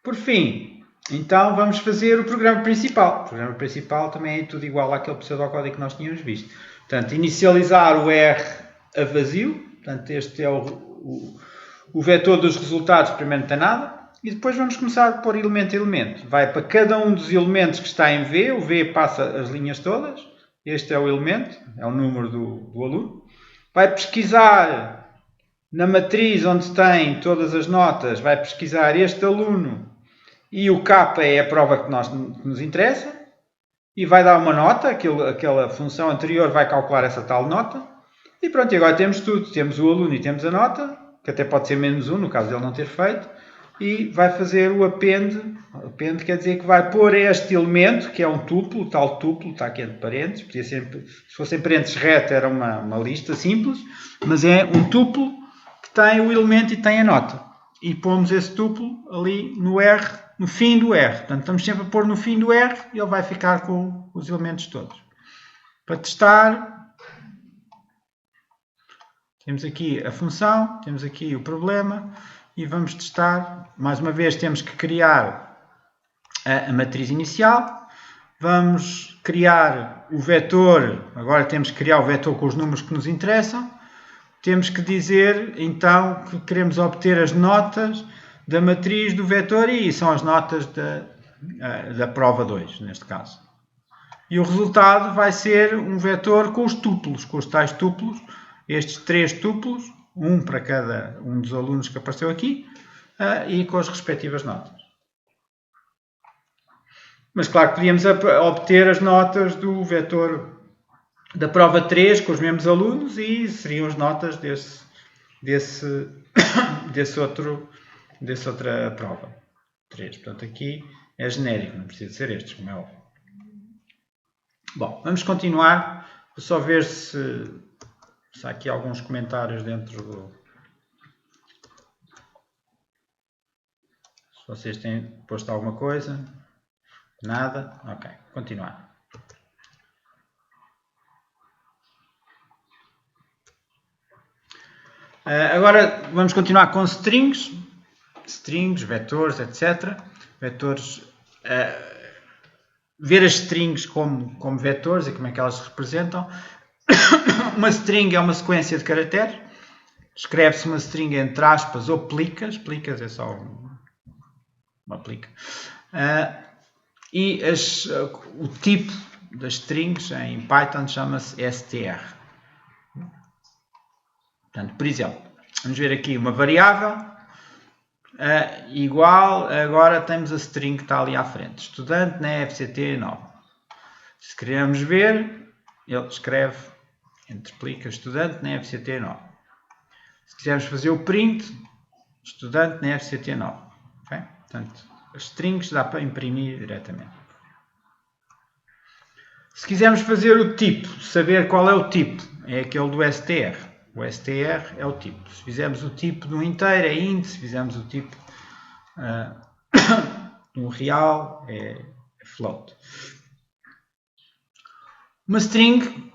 Por fim, então vamos fazer o programa principal. O programa principal também é tudo igual àquele pseudocódigo que nós tínhamos visto. Portanto, inicializar o R a vazio. Portanto, este é o vetor dos resultados, primeiro não tem nada. E depois vamos começar a pôr elemento a elemento. Vai para cada um dos elementos que está em V. O V passa as linhas todas. Este é o elemento, é o número do aluno. Vai pesquisar na matriz onde tem todas as notas. Vai pesquisar este aluno. E o K é a prova que nos interessa. E vai dar uma nota. Aquela função anterior vai calcular essa tal nota. E pronto, e agora temos tudo. Temos o aluno e temos a nota. Que até pode ser menos 1, no caso de ele não ter feito. E vai fazer o append. Append quer dizer que vai pôr este elemento, que é um tuplo. O tal tuplo, está aqui entre parênteses. Podia ser, se fossem parênteses reto, era uma lista simples. Mas é um tuplo que tem o elemento e tem a nota. E pomos esse tuplo ali no R. No fim do R. Portanto, estamos sempre a pôr no fim do R e ele vai ficar com os elementos todos. Para testar, temos aqui a função, temos aqui o problema e vamos testar. Mais uma vez temos que criar a matriz inicial. Vamos criar o vetor, agora temos que criar o vetor com os números que nos interessam. Temos que dizer então que queremos obter as notas da matriz do vetor e são as notas da prova 2, neste caso. E o resultado vai ser um vetor com os tuplos, com os tais tuplos, estes 3 tuplos, um para cada um dos alunos que apareceu aqui, e com as respectivas notas. Mas claro que podíamos obter as notas do vetor da prova 3 com os mesmos alunos e seriam as notas dessa outra prova 3. Portanto, aqui é genérico, não precisa ser estes, como é óbvio. Bom, vamos continuar. Vou só ver se há aqui alguns comentários dentro do... Se vocês têm posto alguma coisa. Nada? Ok, continuar. Agora vamos continuar com strings, vetores, etc. Vetores, ver as strings como vetores e como é que elas se representam. Uma string é uma sequência de caracteres. Escreve-se uma string entre aspas ou plicas. Plicas é só uma plica. E o tipo das strings em Python chama-se str. Portanto, por exemplo, vamos ver aqui uma variável igual, agora temos a string que está ali à frente. Estudante na FCT 9. Se queremos ver, ele escreve entre plicas estudante na FCT 9. Se quisermos fazer o print, estudante na FCT 9. Okay? Portanto, as strings dá para imprimir diretamente. Se quisermos fazer o tipo, saber qual é o tipo, é aquele do str. O str é o tipo. Se fizermos o tipo de um inteiro, é int. Se fizermos o tipo de um real, é float. Uma string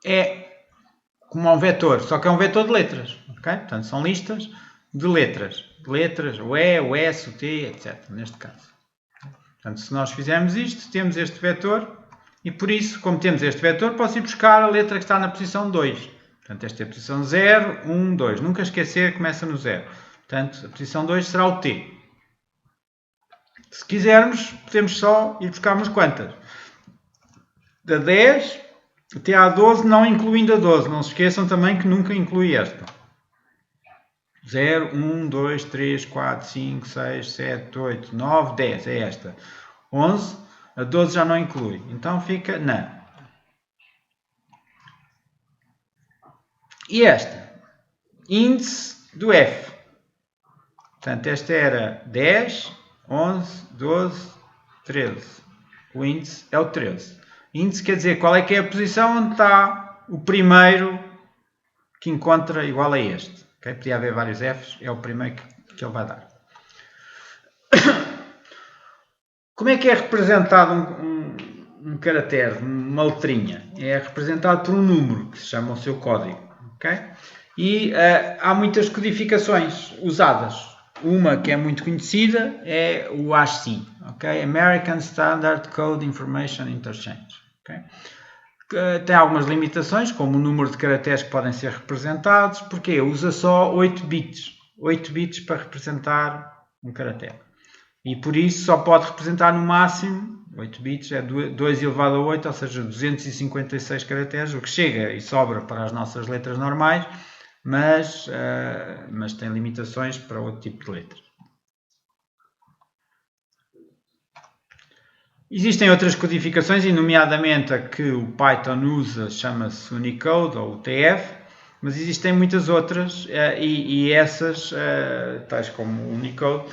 é como um vetor, só que é um vetor de letras. Okay? Portanto, são listas de letras. Letras, o E, o S, o T, etc. Neste caso. Portanto, se nós fizermos isto, temos este vetor. E por isso, como temos este vetor, posso ir buscar a letra que está na posição 2. Portanto, esta é a posição 0, 1, 2. Nunca esquecer, começa no 0. Portanto, a posição 2 será o T. Se quisermos, podemos só ir buscar umas quantas. Da 10 até à 12, não incluindo a 12. Não se esqueçam também que nunca inclui esta. 0, 1, 2, 3, 4, 5, 6, 7, 8, 9, 10. É esta. 11, a 12 já não inclui. Então fica na. E esta? Índice do F. Portanto, esta era 10, 11, 12, 13. O índice é o 13. Índice quer dizer qual é que é a posição onde está o primeiro que encontra igual a este. Okay? Podia haver vários Fs, é o primeiro que ele vai dar. Como é que é representado um caractere, uma letrinha? É representado por um número, que se chama o seu código. Okay? E há muitas codificações usadas. Uma que é muito conhecida é o ASCII, okay? American Standard Code Information Interchange. Okay? Tem algumas limitações, como o número de caracteres que podem ser representados, porque usa só 8 bits. 8 bits para representar um caractere. E por isso só pode representar no máximo, 8 bits é 2 elevado a 8, ou seja, 256 caracteres, o que chega e sobra para as nossas letras normais, mas tem limitações para outro tipo de letras. Existem outras codificações, e nomeadamente a que o Python usa chama-se Unicode ou UTF, mas existem muitas outras e essas, tais como o Unicode,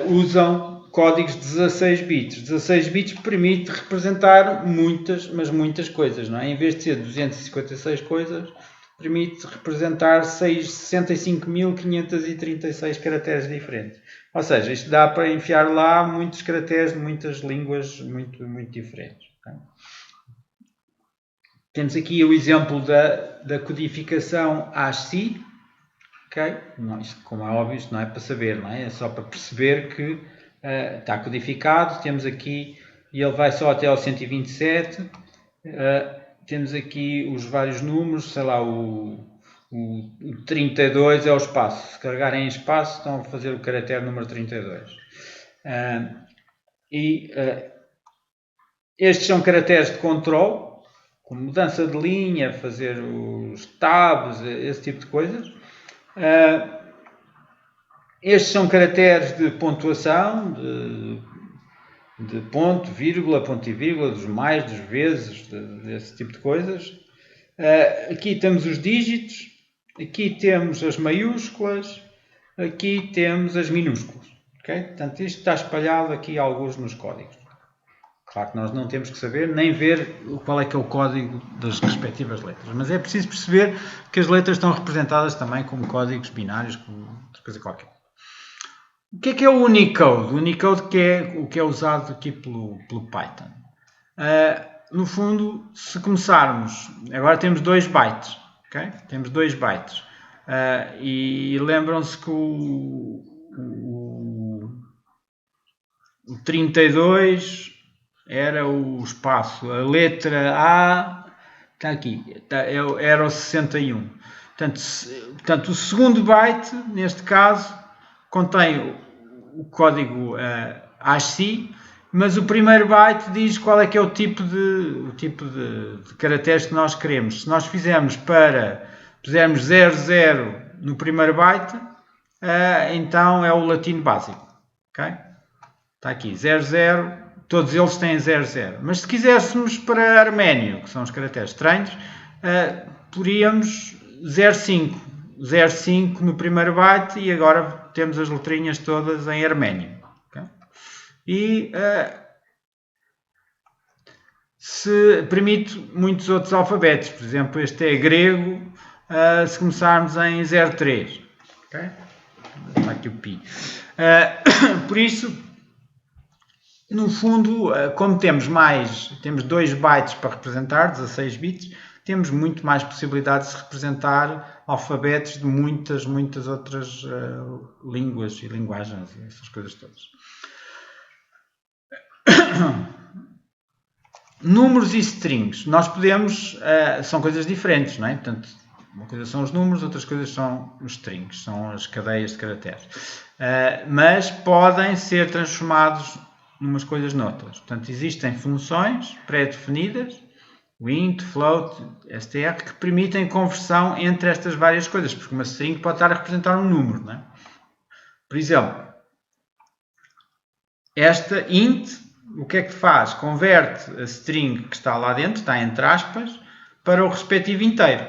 usam códigos de 16 bits. 16 bits permite representar muitas, mas muitas coisas, não é? Em vez de ser 256 coisas, permite representar 65.536 caracteres diferentes. Ou seja, isto dá para enfiar lá muitos caracteres de muitas línguas muito diferentes. Okay? Temos aqui o exemplo da codificação ASCII. Okay? Não, isto, como é óbvio, isto não é para saber, não é? É só para perceber que está codificado. Temos aqui, e ele vai só até ao 127. Temos aqui os vários números, sei lá, o 32 é o espaço. Se carregarem em espaço, estão a fazer o caractere número 32. Estes são caracteres de controle, como mudança de linha, fazer os tabs, esse tipo de coisas. Estes são caracteres de pontuação, de ponto, vírgula, ponto e vírgula, dos mais, dos vezes, desse tipo de coisas. Aqui temos os dígitos, aqui temos as maiúsculas, aqui temos as minúsculas. Okay? Portanto, isto está espalhado aqui alguns nos códigos. Claro que nós não temos que saber nem ver qual é que é o código das respectivas letras, mas é preciso perceber que as letras estão representadas também como códigos binários, como outra coisa qualquer. O que é o Unicode? O Unicode que é o que é usado aqui pelo Python. No fundo, se começarmos, agora temos 2 bytes, okay? Temos 2 bytes, e lembram-se que o 32 era o espaço, a letra A está aqui, era o 61. Portanto, o segundo byte, neste caso, contém o código ASCII, mas o primeiro byte diz qual é que é o tipo de caracteres que nós queremos. Se nós pusermos 00 no primeiro byte, então é o latino básico. Okay? Está aqui, 00, todos eles têm 00. Mas se quiséssemos para arménio, que são os caracteres estranhos, poderíamos 05. 05 no primeiro byte e agora temos as letrinhas todas em arménio. Okay? E se permite muitos outros alfabetos. Por exemplo, este é grego, se começarmos em 03. Okay? Está aqui o pi. Por isso, no fundo, como temos 2 bytes para representar, 16 bits, temos muito mais possibilidades de representar alfabetos de muitas outras línguas e linguagens e essas coisas todas. Números e strings. Nós podemos... são coisas diferentes, não é? Portanto, uma coisa são os números, outras coisas são os strings, são as cadeias de caracteres. Mas podem ser transformados umas coisas noutras. Portanto, existem funções pré-definidas, o int, float, str, que permitem conversão entre estas várias coisas, porque uma string pode estar a representar um número, não é? Por exemplo, esta int, o que é que faz? Converte a string que está lá dentro, está entre aspas, para o respectivo inteiro.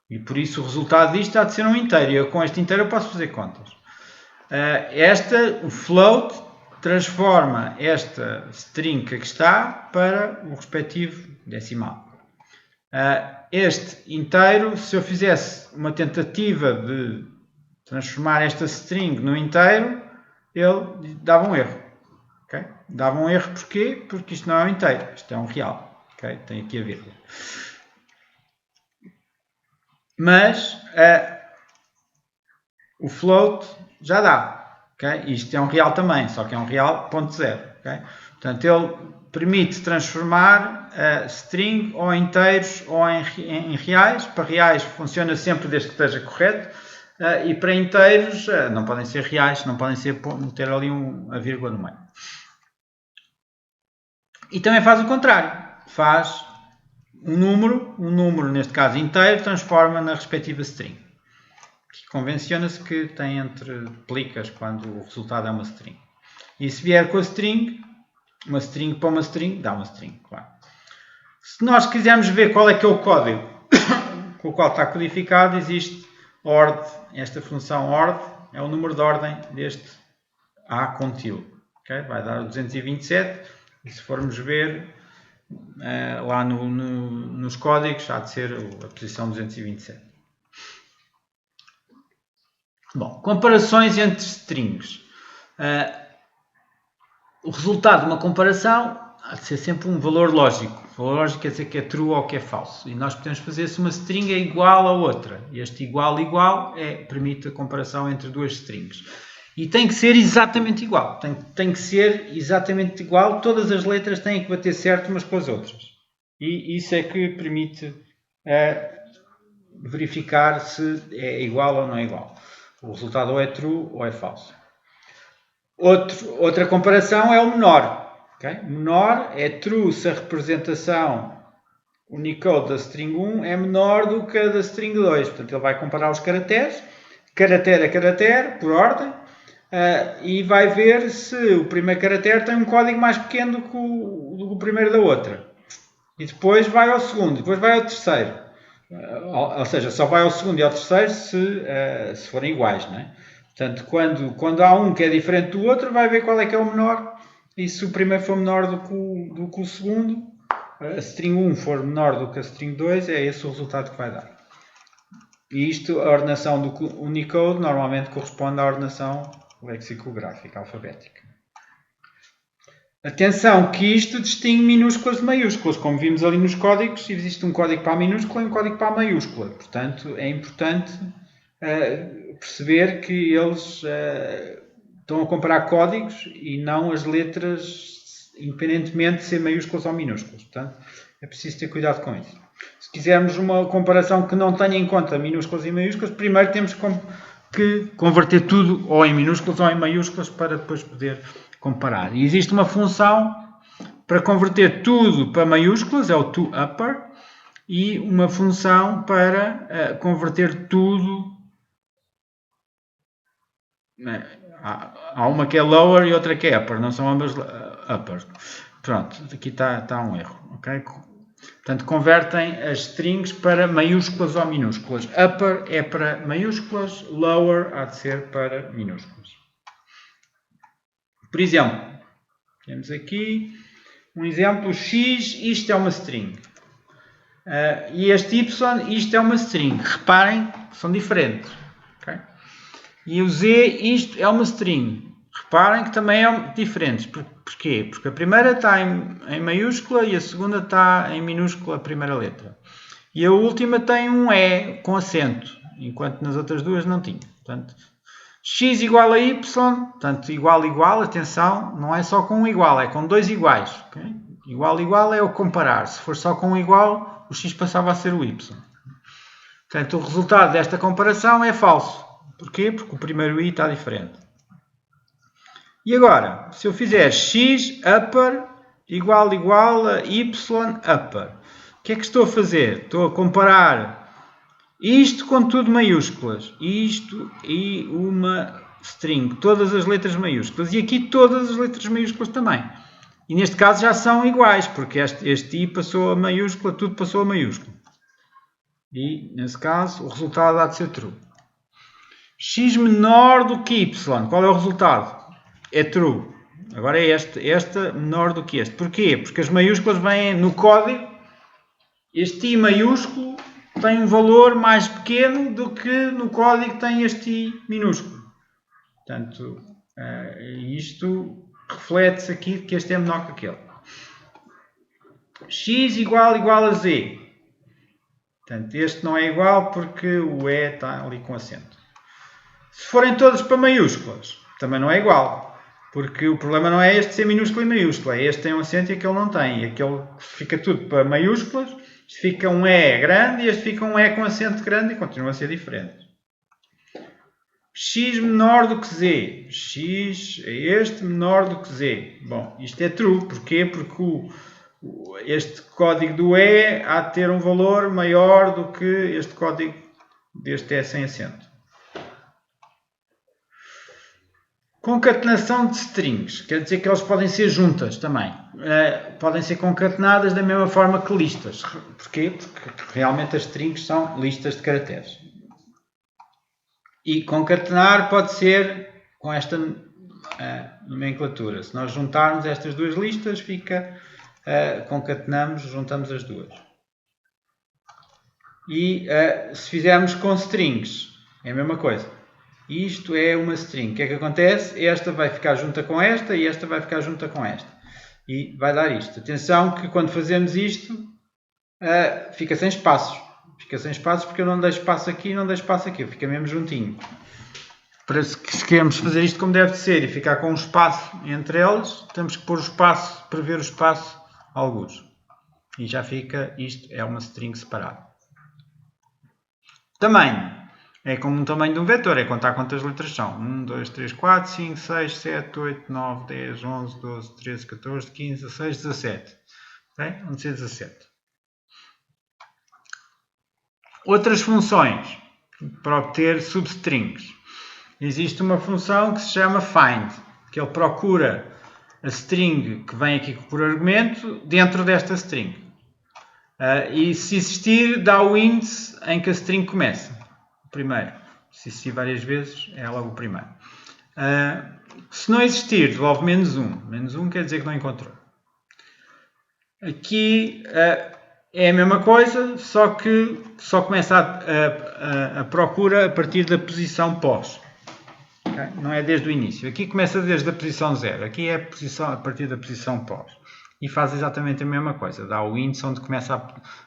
E por isso o resultado disto há de ser um inteiro. E eu com este inteiro eu posso fazer contas. O float, transforma esta string que aqui está para o respectivo decimal. Este inteiro, se eu fizesse uma tentativa de transformar esta string no inteiro, ele dava um erro. Okay? Dava um erro porquê? Porque isto não é um inteiro, isto é um real. Okay? Tem aqui a vírgula. Mas o float já dá. Okay? Isto é um real também, só que é um real ponto zero. Okay? Portanto, ele permite transformar string ou em inteiros ou em reais. Para reais funciona sempre desde que esteja correto. E para inteiros não podem ser reais, não podem ter ali a vírgula no meio. E também faz o contrário. Faz um número neste caso inteiro, transforma na respectiva string. Convenciona-se que tem entre plicas quando o resultado é uma string. E se vier com a string, uma string para uma string, dá uma string, claro. Se nós quisermos ver qual é que é o código com o qual está codificado, existe ord. Esta função ord é o número de ordem deste A contínuo. Okay? Vai dar o 227 e se formos ver lá nos códigos, há de ser a posição 227. Bom, comparações entre strings. O resultado de uma comparação há de ser sempre um valor lógico. O valor lógico quer dizer que é true ou que é falso. E nós podemos fazer se uma string é igual a outra. Este igual permite a comparação entre duas strings. E tem que ser exatamente igual. Tem que ser exatamente igual. Todas as letras têm que bater certo umas com as outras. E isso é que permite verificar se é igual ou não é igual. O resultado ou é true ou é falso. Outra comparação é o menor. Okay? Menor é true se a representação Unicode da string 1 é menor do que a da string 2. Portanto, ele vai comparar os caracteres, caractere a caractere, por ordem, e vai ver se o primeiro caractere tem um código mais pequeno do que o primeiro da outra. E depois vai ao segundo, depois vai ao terceiro. Ou seja, só vai ao segundo e ao terceiro se forem iguais, não é? Portanto, quando há um que é diferente do outro, vai ver qual é que é o menor. E se o primeiro for menor do que o segundo, a string 1 for menor do que a string 2, é esse o resultado que vai dar. E isto, a ordenação do Unicode, normalmente corresponde à ordenação lexicográfica, alfabética. Atenção que isto distingue minúsculas de maiúsculas. Como vimos ali nos códigos, existe um código para a minúscula e um código para a maiúscula. Portanto, é importante perceber que eles estão a comparar códigos e não as letras, independentemente de ser maiúsculas ou minúsculas. Portanto, é preciso ter cuidado com isso. Se quisermos uma comparação que não tenha em conta minúsculas e maiúsculas, primeiro temos que converter tudo ou em minúsculas ou em maiúsculas para depois poder comparar. E existe uma função para converter tudo para maiúsculas, é o toUpper, e uma função para converter tudo. Há uma que é lower e outra que é upper, não são ambas upper. Pronto, aqui está um erro. Okay? Portanto, convertem as strings para maiúsculas ou minúsculas. Upper é para maiúsculas, lower há de ser para minúsculas. Por exemplo, temos aqui um exemplo x, isto é uma string. E este y, isto é uma string. Reparem que são diferentes. Okay? E o z, isto é uma string. Reparem que também é diferentes. Porquê? Porque a primeira está em maiúscula e a segunda está em minúscula, a primeira letra. E a última tem um E com acento, enquanto nas outras duas não tinha. Portanto, x igual a y, portanto, igual, atenção, não é só com um igual, é com dois iguais. Okay? Igual é o comparar. Se for só com um igual, o x passava a ser o y. Portanto, o resultado desta comparação é falso. Porquê? Porque o primeiro i está diferente. E agora, se eu fizer x upper igual a y upper, o que é que estou a fazer? Estou a comparar isto com tudo maiúsculas, isto e uma string, todas as letras maiúsculas, e aqui todas as letras maiúsculas também. E neste caso já são iguais, porque este i passou a maiúscula, tudo passou a maiúscula. E, nesse caso, o resultado há de ser true. X menor do que y, qual é o resultado? É true. Agora é este menor do que este. Porquê? Porque as maiúsculas vêm no código, este i maiúsculo tem um valor mais pequeno do que no código tem este i minúsculo. Portanto, isto reflete-se aqui que este é menor que aquele. X igual a z. Portanto, este não é igual porque o E está ali com acento. Se forem todos para maiúsculas, também não é igual. Porque o problema não é este ser minúsculo e maiúsculo. É este tem um acento e aquele não tem. E aquele fica tudo para maiúsculas. Este fica um E grande e este fica um E com acento grande e continua a ser diferente. X menor do que Z. X é este menor do que Z. Bom, isto é true. Porquê? Porque este código do E há de ter um valor maior do que este código deste E sem acento. Concatenação de strings. Quer dizer que elas podem ser juntas também. Podem ser concatenadas da mesma forma que listas. Porquê? Porque realmente as strings são listas de caracteres. E concatenar pode ser com esta nomenclatura. Se nós juntarmos estas duas listas, fica concatenamos, juntamos as duas. E se fizermos com strings, é a mesma coisa. Isto é uma string. O que é que acontece? Esta vai ficar junta com esta e esta vai ficar junta com esta. e vai dar isto. Atenção que quando fazemos isto, fica sem espaços. Fica sem espaços porque eu não deixo espaço aqui e não deixo espaço aqui. Fica mesmo juntinho. Para se queremos fazer isto como deve ser e ficar com um espaço entre eles, temos que pôr o espaço, prever o espaço alguns. E já fica, isto é uma string separada. Tamanho. É como um tamanho de um vetor, é contar quantas letras são. 1, 2, 3, 4, 5, 6, 7, 8, 9, 10, 11, 12, 13, 14, 15, 16, 17. Okay? Vão ser 17. Outras funções para obter substrings. Existe uma função que se chama find, que ele procura a string que vem aqui por argumento dentro desta string. E se existir, dá o índice em que a string começa. O primeiro. Se existir várias vezes, é logo o primeiro. Se não existir, devolve menos 1. Menos 1 quer dizer que não encontrou. Aqui é a mesma coisa, só que só começa a procura a partir da posição pós. Okay? Não é desde o início. Aqui começa desde a posição 0. Aqui é a partir da posição pós. E faz exatamente a mesma coisa. Dá o índice onde começa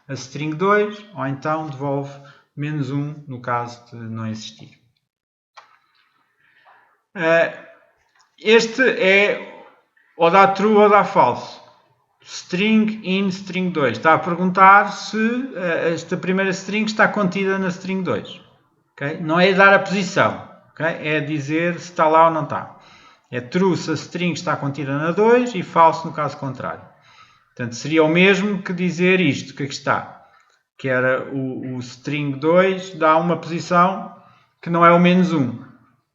a string 2, ou então devolve menos 1 no caso de não existir. Este é ou dá true ou dá false. String in string 2. Está a perguntar se esta primeira string está contida na string 2. Okay? Não é dar a posição. Okay? É dizer se está lá ou não está. É true se a string está contida na 2 e false no caso contrário. Portanto, seria o mesmo que dizer isto que aqui está. Que era o string 2 dá uma posição que não é o menos 1.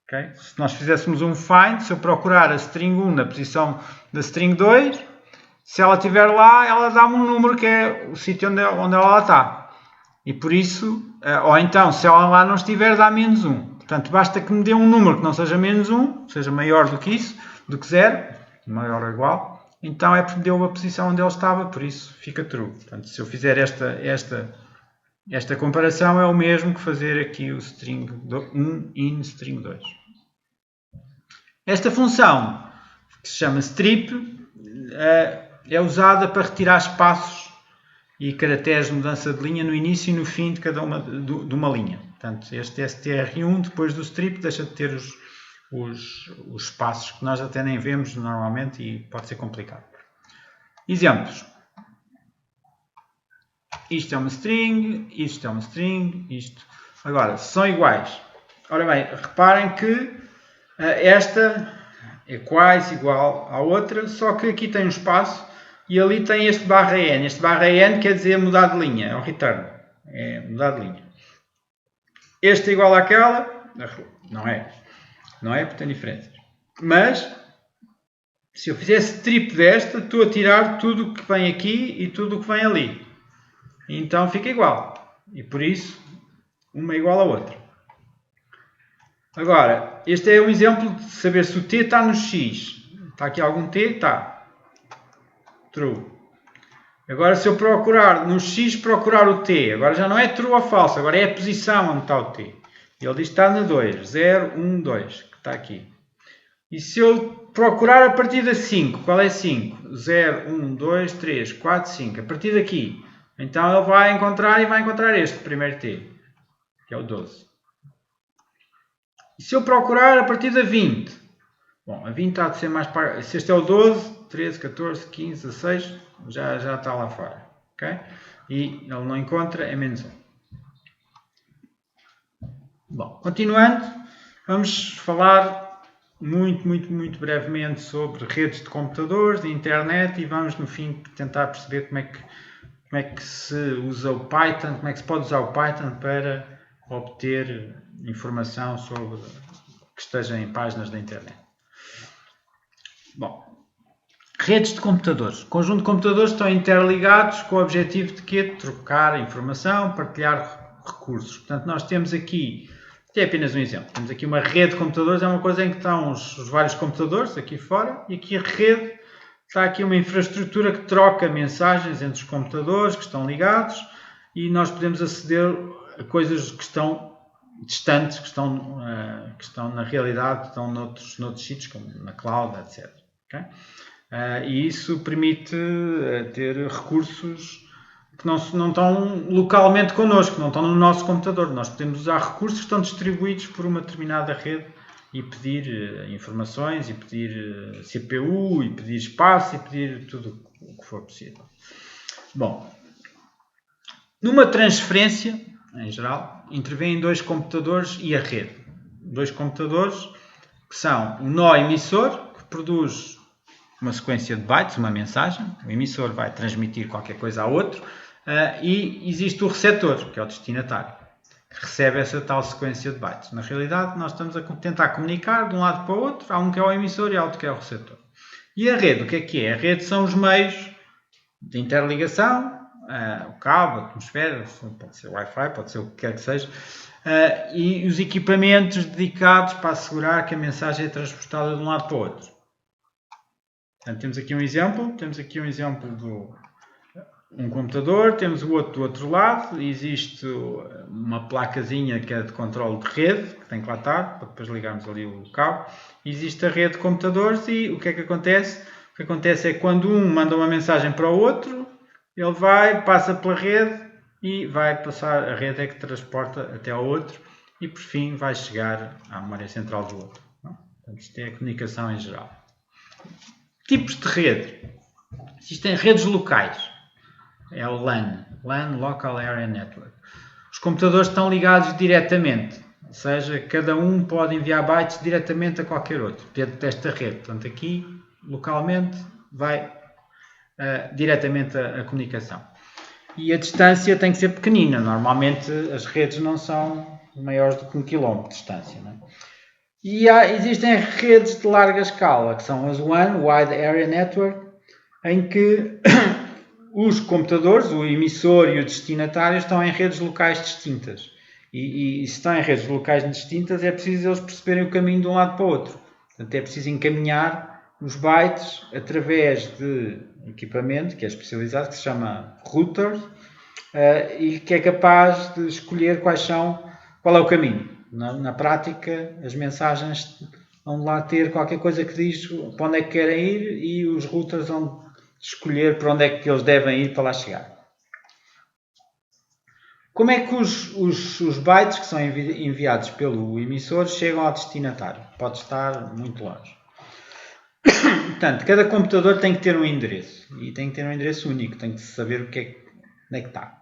Okay? Se nós fizéssemos um find, se eu procurar a string 1 na posição da string 2, se ela estiver lá, ela dá-me um número que é o sítio onde ela está. E por isso, ou então, se ela lá não estiver, dá menos 1. Portanto, basta que me dê um número que não seja menos 1, seja maior do que isso, do que 0, maior ou igual, então é porque deu a posição onde ele estava, por isso fica true. Portanto, se eu fizer esta comparação, é o mesmo que fazer aqui o string 1 in string 2. Esta função, que se chama strip, é usada para retirar espaços e caracteres de mudança de linha no início e no fim de cada uma de uma linha. Portanto, este str1, depois do strip, deixa de ter os espaços que nós até nem vemos normalmente e pode ser complicado. Exemplos. Isto é uma string, isto é uma string, isto. Agora, são iguais. Ora bem, reparem que esta é quase igual à outra, só que aqui tem um espaço e ali tem este barra n. Este barra n quer dizer mudar de linha, é o return. É mudar de linha. Este é igual àquela? Não é. Não é porque tem diferenças. Mas, se eu fizesse strip desta, estou a tirar tudo o que vem aqui e tudo o que vem ali. Então fica igual. E por isso, uma é igual à outra. Agora, este é um exemplo de saber se o t está no x. Está aqui algum t? Está. True. Agora, se eu procurar no x, procurar o t. Agora já não é true ou falso. Agora é a posição onde está o t. Ele diz que está na 2. 0, 1, 2. Que está aqui. E se eu procurar a partir da 5. Qual é 5? 0, 1, 2, 3, 4, 5. A partir daqui. Então ele vai encontrar e vai encontrar este primeiro t. Que é o 12. E se eu procurar a partir da 20? Bom, a 20 há de ser mais para... Se este é o 12, 13, 14, 15, 16, já está lá fora. Okay? E ele não encontra, é menos 1. Bom, continuando, vamos falar muito brevemente sobre redes de computadores, de internet e vamos no fim tentar perceber como é que se usa o Python, como é que se pode usar o Python para obter informação sobre que esteja em páginas da internet. Bom, redes de computadores. Conjunto de computadores estão interligados com o objetivo de quê? Trocar informação, partilhar recursos. Portanto, nós temos aqui, é apenas um exemplo, temos aqui uma rede de computadores, é uma coisa em que estão os vários computadores aqui fora, e aqui a rede está aqui uma infraestrutura que troca mensagens entre os computadores que estão ligados e nós podemos aceder a coisas que estão distantes, que estão na realidade, estão noutros sítios, como na cloud, etc. Okay? E isso permite ter recursos que não estão localmente connosco, não estão no nosso computador. Nós podemos usar recursos que estão distribuídos por uma determinada rede e pedir informações, e pedir CPU, e pedir espaço, e pedir tudo o que for possível. Bom, numa transferência, em geral, intervêm dois computadores e a rede. Dois computadores que são o nó emissor, que produz uma sequência de bytes, uma mensagem. O emissor vai transmitir qualquer coisa a outro. E existe o receptor, que é o destinatário, que recebe essa tal sequência de bytes. Na realidade, nós estamos a tentar comunicar de um lado para o outro. Há um que é o emissor e há outro que é o receptor. E a rede, o que é que é? A rede são os meios de interligação, o cabo, a atmosfera, pode ser o Wi-Fi, pode ser o que quer que seja, e os equipamentos dedicados para assegurar que a mensagem é transportada de um lado para o outro. Portanto, temos aqui um exemplo de um computador, temos o outro do outro lado, existe uma placazinha que é de controle de rede, que tem que lá estar, para depois ligarmos ali o cabo. Existe a rede de computadores e o que é que acontece? O que acontece é que quando um manda uma mensagem para o outro, ele passa pela rede e vai passar, a rede é que transporta até ao outro e por fim vai chegar à memória central do outro. Portanto, isto é a comunicação em geral. Tipos de rede. Existem redes locais. É o LAN, Local Area Network. Os computadores estão ligados diretamente, ou seja, cada um pode enviar bytes diretamente a qualquer outro, dentro desta rede. Portanto, aqui, localmente, vai diretamente a comunicação. E a distância tem que ser pequenina. Normalmente, as redes não são maiores do que 1 km de distância. Não é? E existem redes de larga escala, que são as WAN, Wide Area Network, em que os computadores, o emissor e o destinatário, estão em redes locais distintas. E se estão em redes locais distintas, é preciso eles perceberem o caminho de um lado para o outro. Portanto, é preciso encaminhar os bytes através de equipamento, que é especializado, que se chama routers, e que é capaz de escolher qual é o caminho. Na prática, as mensagens vão lá ter qualquer coisa que diz para onde é que querem ir e os routers vão escolher para onde é que eles devem ir para lá chegar. Como é que os bytes que são enviados pelo emissor chegam ao destinatário? Pode estar muito longe. Portanto, cada computador tem que ter um endereço e tem que ter um endereço único, tem que saber onde é que está.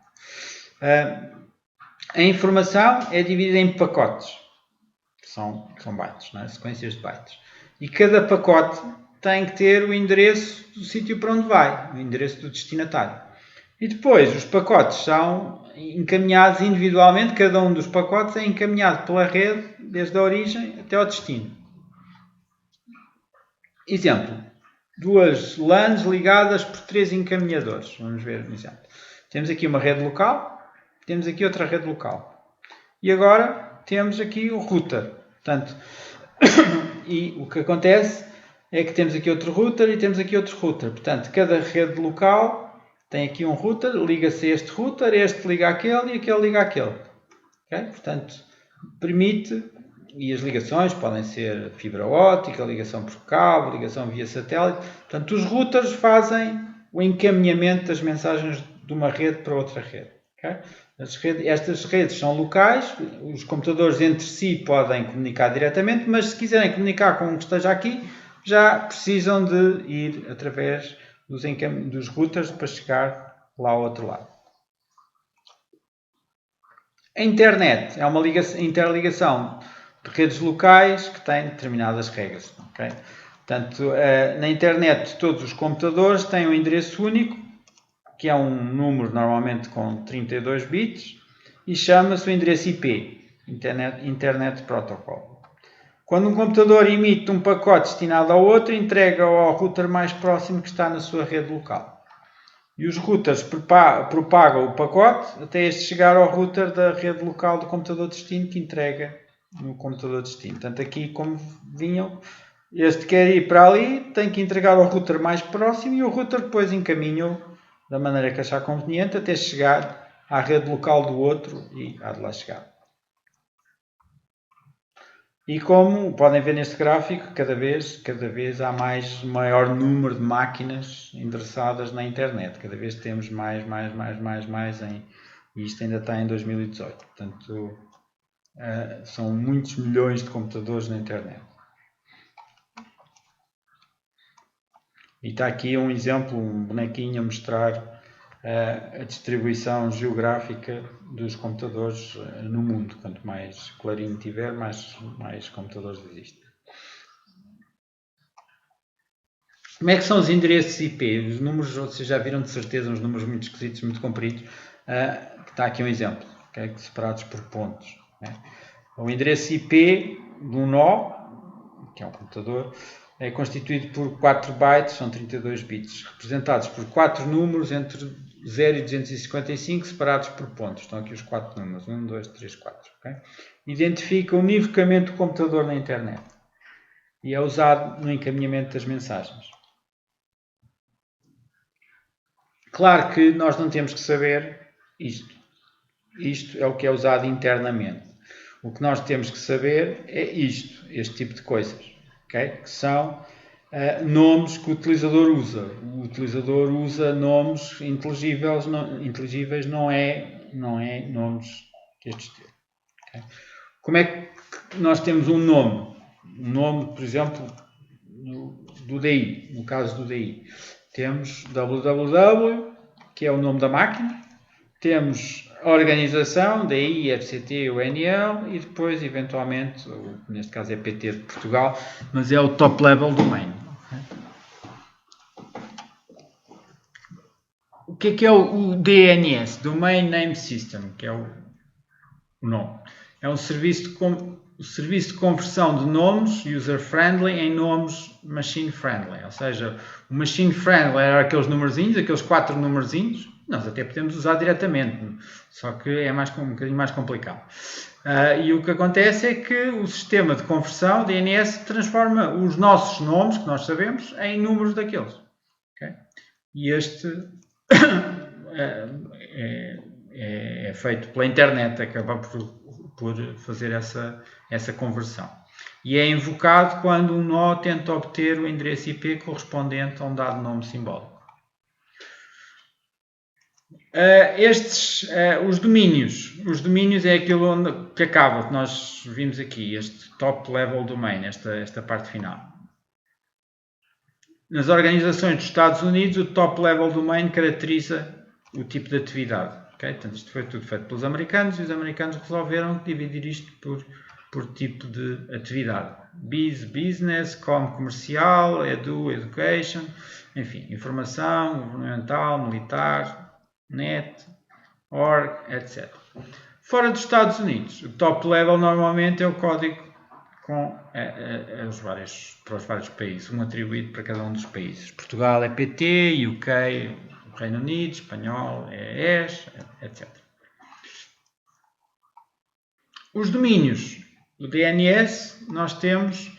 A informação é dividida em pacotes, que são bytes, não é? Sequências de bytes. E cada pacote tem que ter o endereço do sítio para onde vai, o endereço do destinatário. E depois os pacotes são encaminhados individualmente, cada um dos pacotes é encaminhado pela rede, desde a origem até ao destino. Exemplo, 2 LANs ligadas por 3 encaminhadores. Vamos ver um exemplo. Temos aqui uma rede local, temos aqui outra rede local. E agora temos aqui o router. Portanto, e o que acontece é que temos aqui outro router e temos aqui outro router. Portanto, cada rede local tem aqui um router, liga-se a este router, este liga àquele e aquele liga àquele. Okay? Portanto, permite, e as ligações podem ser fibra óptica, ligação por cabo, ligação via satélite. Portanto, os routers fazem o encaminhamento das mensagens de uma rede para outra rede. Okay? Estas redes são locais, os computadores entre si podem comunicar diretamente, mas se quiserem comunicar com um que esteja aqui, já precisam de ir através dos routers para chegar lá ao outro lado. A internet é uma interligação de redes locais que têm determinadas regras. Okay? Portanto, na internet todos os computadores têm um endereço único, que é um número normalmente com 32 bits, e chama-se o endereço IP, Internet Protocol. Quando um computador emite um pacote destinado ao outro, entrega-o ao router mais próximo que está na sua rede local. E os routers propagam o pacote até este chegar ao router da rede local do computador destino, que entrega no computador destino. Portanto, aqui, como vinham, este quer ir para ali, tem que entregar ao router mais próximo e o router depois encaminha-o da maneira que achar conveniente até chegar à rede local do outro e há de lá chegar. E como podem ver neste gráfico, cada vez há maior número de máquinas endereçadas na internet. Cada vez temos mais e isto ainda está em 2018. Portanto, são muitos milhões de computadores na internet. E está aqui um exemplo, um bonequinho a mostrar a distribuição geográfica dos computadores no mundo. Quanto mais clarinho tiver, mais computadores existem. Como é que são os endereços IP? Os números, vocês já viram de certeza, uns números muito esquisitos, muito compridos. Está aqui um exemplo, okay? Separados por pontos. Né? O endereço IP de um nó, que é um computador, é constituído por 4 bytes, são 32 bits, representados por 4 números entre 0 e 255, separados por pontos. Estão aqui os 4 números, 1, 2, 3, 4. Okay? Identifica univocamente o computador na internet e é usado no encaminhamento das mensagens. Claro que nós não temos que saber isto. Isto é o que é usado internamente. O que nós temos que saber é isto, este tipo de coisas, okay? Que são nomes que o utilizador usa. O utilizador usa nomes inteligíveis não é nomes deste tipo. Okay? Como é que nós temos um nome? Um nome, por exemplo, do DI, no caso do DI. Temos www, que é o nome da máquina. Temos a organização, DI, FCT, UNL e depois, eventualmente, neste caso é PT de Portugal, mas é o Top Level Domain. O que é o DNS? Domain Name System, que é o nome. É um serviço de conversão de nomes user-friendly em nomes machine-friendly. Ou seja, o machine-friendly era aqueles numerzinhos, aqueles 4 numerzinhos. Nós até podemos usar diretamente, só que é um bocadinho mais complicado. E o que acontece é que o sistema de conversão, DNS, transforma os nossos nomes, que nós sabemos, em números daqueles. Okay? E este é feito pela internet, acaba por fazer essa conversão. E é invocado quando um nó tenta obter o endereço IP correspondente a um dado nome simbólico. Os domínios é aquilo que acaba, que nós vimos aqui, este top level domain, esta parte final. Nas organizações dos Estados Unidos, o top level domain caracteriza o tipo de atividade. Okay? Portanto, isto foi tudo feito pelos americanos e os americanos resolveram dividir isto por tipo de atividade. Business, comercial, education, enfim, informação, governamental, militar, net, org, etc. Fora dos Estados Unidos, o top level normalmente é o código para os vários países, um atribuído para cada um dos países. Portugal é PT, UK, Reino Unido, Espanhol é ES, etc. Os domínios, o DNS, nós temos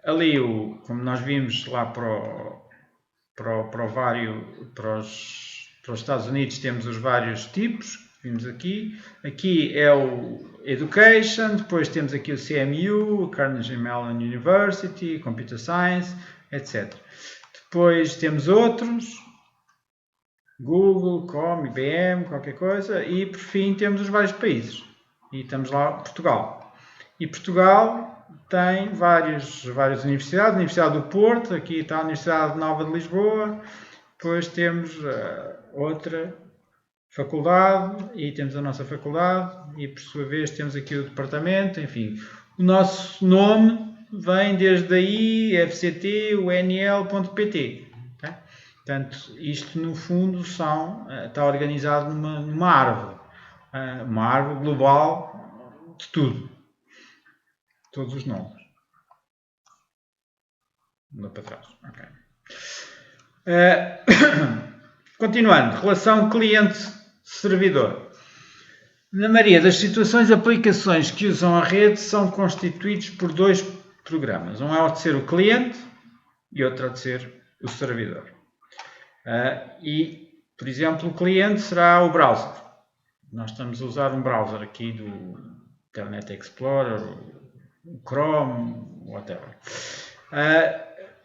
ali, como nós vimos lá para os Estados Unidos, temos os vários tipos, vimos aqui. Aqui é o Education, depois temos aqui o CMU, Carnegie Mellon University, Computer Science, etc. Depois temos outros, Google, Com, IBM, qualquer coisa, e por fim temos os vários países. E estamos lá, Portugal. E Portugal tem várias universidades, a Universidade do Porto, aqui está a Universidade Nova de Lisboa, depois temos outra faculdade e temos a nossa faculdade e por sua vez temos aqui o departamento, enfim. O nosso nome vem desde aí, FCT, UNL.pt. Okay? Portanto, isto no fundo está organizado numa árvore. Uma árvore global de tudo. Todos os nomes. Lá para trás. Okay. Continuando, relação cliente-servidor. Na maioria das situações, aplicações que usam a rede são constituídos por 2 programas. Um é o de ser o cliente e outro é o de ser o servidor. E, por exemplo, o cliente será o browser. Nós estamos a usar um browser aqui do Internet Explorer, o Chrome, whatever.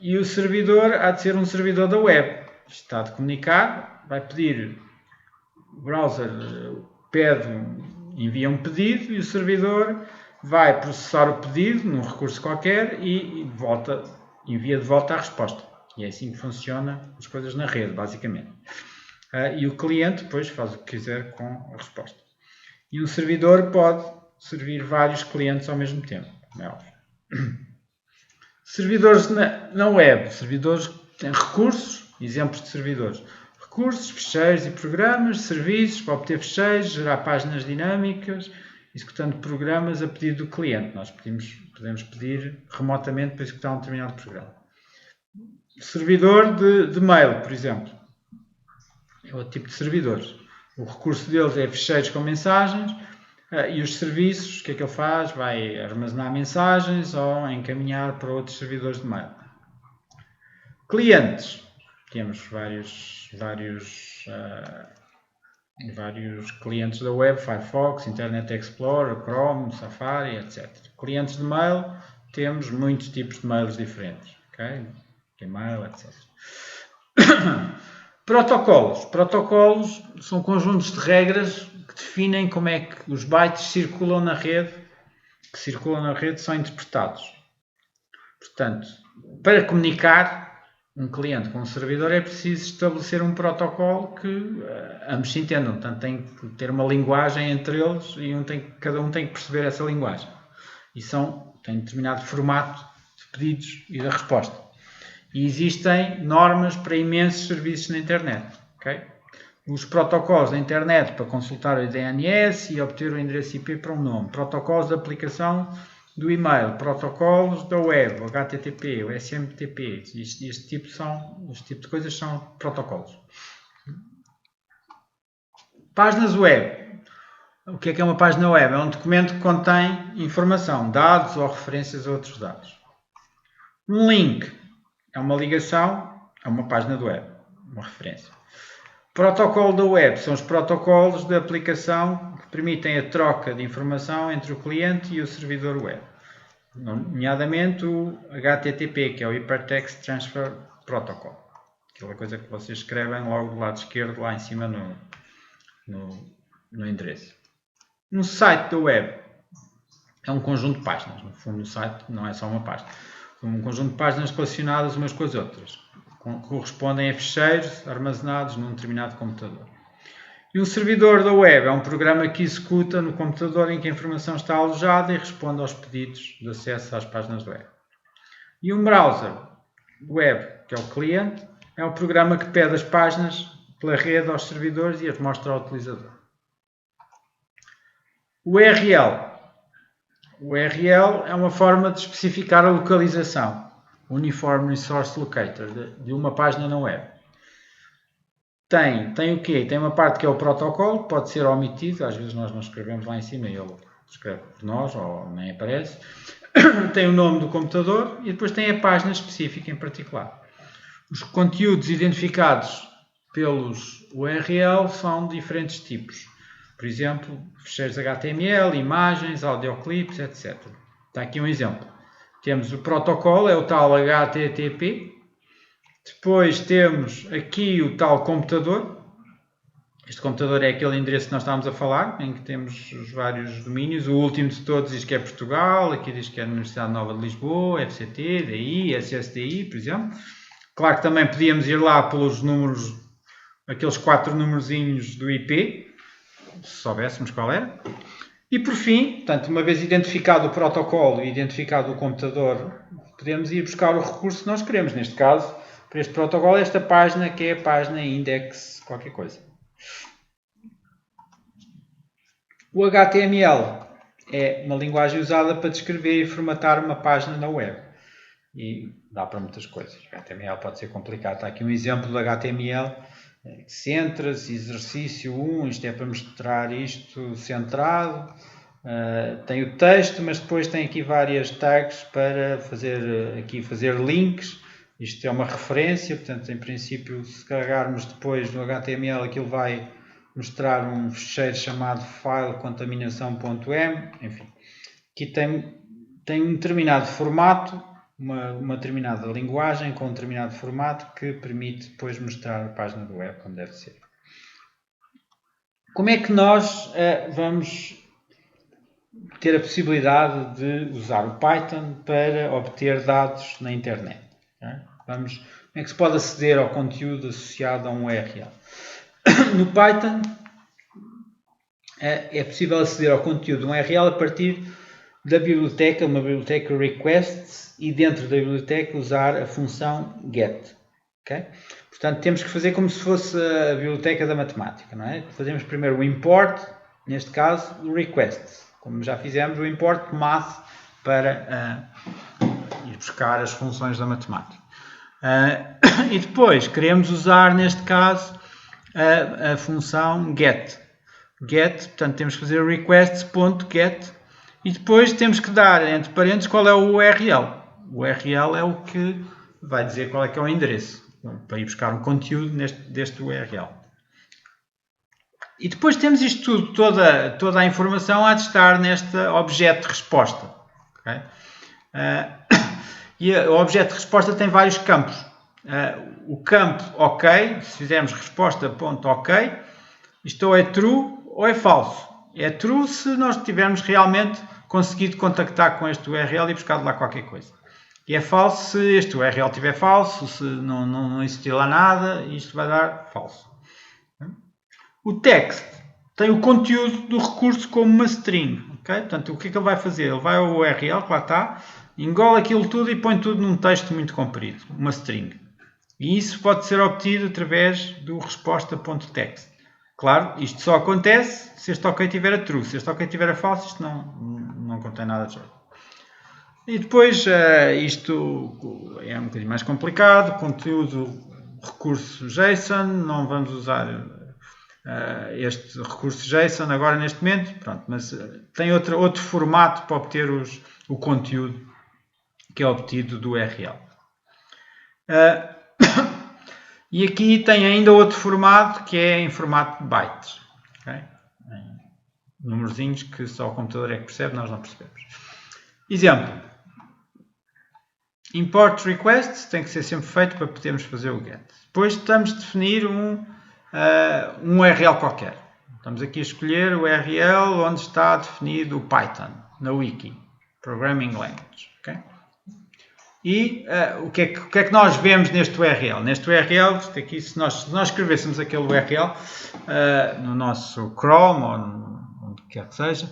E o servidor há de ser um servidor da web. Está de comunicar, vai pedir, o browser envia um pedido e o servidor vai processar o pedido num recurso qualquer e envia de volta a resposta. E é assim que funcionam as coisas na rede, basicamente. E o cliente depois faz o que quiser com a resposta. E um servidor pode servir vários clientes ao mesmo tempo, como é óbvio. Servidores na web, servidores têm recursos, exemplos de servidores. Recursos, ficheiros e programas, serviços para obter ficheiros, gerar páginas dinâmicas, executando programas a pedido do cliente. Nós podemos pedir remotamente para executar um determinado programa. Servidor de mail, por exemplo. É outro tipo de servidores. O recurso deles é ficheiros com mensagens e os serviços, o que é que ele faz? Vai armazenar mensagens ou encaminhar para outros servidores de mail. Clientes. Temos vários clientes da web, Firefox, Internet Explorer, Chrome, Safari, etc. Clientes de mail, temos muitos tipos de mails diferentes. Okay? Gmail, etc. Protocolos. Protocolos são conjuntos de regras que definem como é que os bytes circulam na rede, são interpretados. Portanto, para comunicar um cliente com um servidor é preciso estabelecer um protocolo que ambos se entendam. Portanto, tem que ter uma linguagem entre eles e cada um tem que perceber essa linguagem. E tem determinado formato de pedidos e da resposta. E existem normas para imensos serviços na internet. Okay? Os protocolos da internet para consultar o DNS e obter o endereço IP para um nome. Protocolos de aplicação do e-mail. Protocolos da web, o HTTP, o SMTP. Este tipo de coisas são protocolos. Páginas web. O que é uma página web? É um documento que contém informação, dados ou referências a outros dados. Um link é uma ligação a uma página de web, uma referência. Protocolo da web são os protocolos da aplicação que permitem a troca de informação entre o cliente e o servidor web, nomeadamente o HTTP, que é o Hypertext Transfer Protocol, aquela coisa que vocês escrevem logo do lado esquerdo, lá em cima no endereço. Um site da web é um conjunto de páginas, no fundo o site não é só uma página. Um conjunto de páginas relacionadas umas com as outras, correspondem a ficheiros armazenados num determinado computador. E um servidor da web é um programa que executa no computador em que a informação está alojada e responde aos pedidos de acesso às páginas web. E um browser web, que é o cliente, é um programa que pede as páginas pela rede aos servidores e as mostra ao utilizador. URL. O URL é uma forma de especificar a localização, Uniform Resource Locator, de uma página na web. Tem o quê? Tem uma parte que é o protocolo, que pode ser omitido, às vezes nós não escrevemos lá em cima e ele escreve por nós, ou nem aparece. Tem o nome do computador e depois tem a página específica em particular. Os conteúdos identificados pelos URL são de diferentes tipos. Por exemplo, ficheiros HTML, imagens, audioclips, etc. Está aqui um exemplo. Temos o protocolo, é o tal HTTP. Depois temos aqui o tal computador. Este computador é aquele endereço que nós estávamos a falar, em que temos os vários domínios. O último de todos diz que é Portugal, aqui diz que é a Universidade Nova de Lisboa, FCT, DI, SSDI, por exemplo. Claro que também podíamos ir lá pelos números, aqueles 4 numerozinhos do IP, se soubéssemos qual era. E por fim, portanto, uma vez identificado o protocolo e identificado o computador, podemos ir buscar o recurso que nós queremos. Neste caso, para este protocolo, esta página que é a página index qualquer coisa. O HTML é uma linguagem usada para descrever e formatar uma página na web. E dá para muitas coisas. O HTML pode ser complicado. Está aqui um exemplo do HTML. Centra-se, exercício 1, isto é para mostrar isto centrado. Tem o texto, mas depois tem aqui várias tags para fazer links. Isto é uma referência, portanto, em princípio, se carregarmos depois no HTML, aquilo vai mostrar um ficheiro chamado file contaminação.m. Enfim, aqui tem tem um determinado formato, uma determinada linguagem com um determinado formato que permite depois mostrar a página do web como deve ser. Como é que nós vamos ter a possibilidade de usar o Python para obter dados na internet? Como é que se pode aceder ao conteúdo associado a um URL? No Python é possível aceder ao conteúdo de um URL a partir da biblioteca, uma biblioteca requests, e dentro da biblioteca usar a função get. Okay? Portanto, temos que fazer como se fosse a biblioteca da matemática, não é? Fazemos primeiro o import, neste caso o request, como já fizemos o import math para ir buscar as funções da matemática. E depois queremos usar, neste caso, a função get. Get, portanto, temos que fazer requests.get e depois temos que dar, entre parênteses, qual é o URL. O URL é o que vai dizer qual é que é o endereço, para ir buscar um conteúdo deste URL. E depois temos isto tudo, toda a informação a estar neste objeto de resposta. Okay? E o objeto de resposta tem vários campos. O campo OK, se fizermos resposta.OK, isto ou é true ou é falso. É true se nós tivermos realmente conseguido contactar com este URL e buscar de lá qualquer coisa. E é falso se este URL estiver falso, se não existir lá nada, isto vai dar falso. O text tem o conteúdo do recurso como uma string. Okay? Portanto, o que é que ele vai fazer? Ele vai ao URL, que lá está, engola aquilo tudo e põe tudo num texto muito comprido, uma string. E isso pode ser obtido através do resposta.text. Claro, isto só acontece se este OK tiver a true. Se este OK tiver a falso, isto não contém nada de jeito. E depois, isto é um bocadinho mais complicado. Conteúdo, recurso JSON. Não vamos usar este recurso JSON agora neste momento. Pronto, mas tem outro formato para obter o conteúdo que é obtido do URL. E aqui tem ainda outro formato que é em formato de bytes. Okay? Númerozinhos que só o computador é que percebe, nós não percebemos. Exemplo. Import requests tem que ser sempre feito para podermos fazer o get. Depois estamos a definir um URL qualquer. Estamos aqui a escolher o URL onde está definido o Python, na Wiki. Programming Language. Okay? E o que é que nós vemos neste URL? Neste URL, aqui, se nós escrevêssemos aquele URL no nosso Chrome ou onde quer que seja,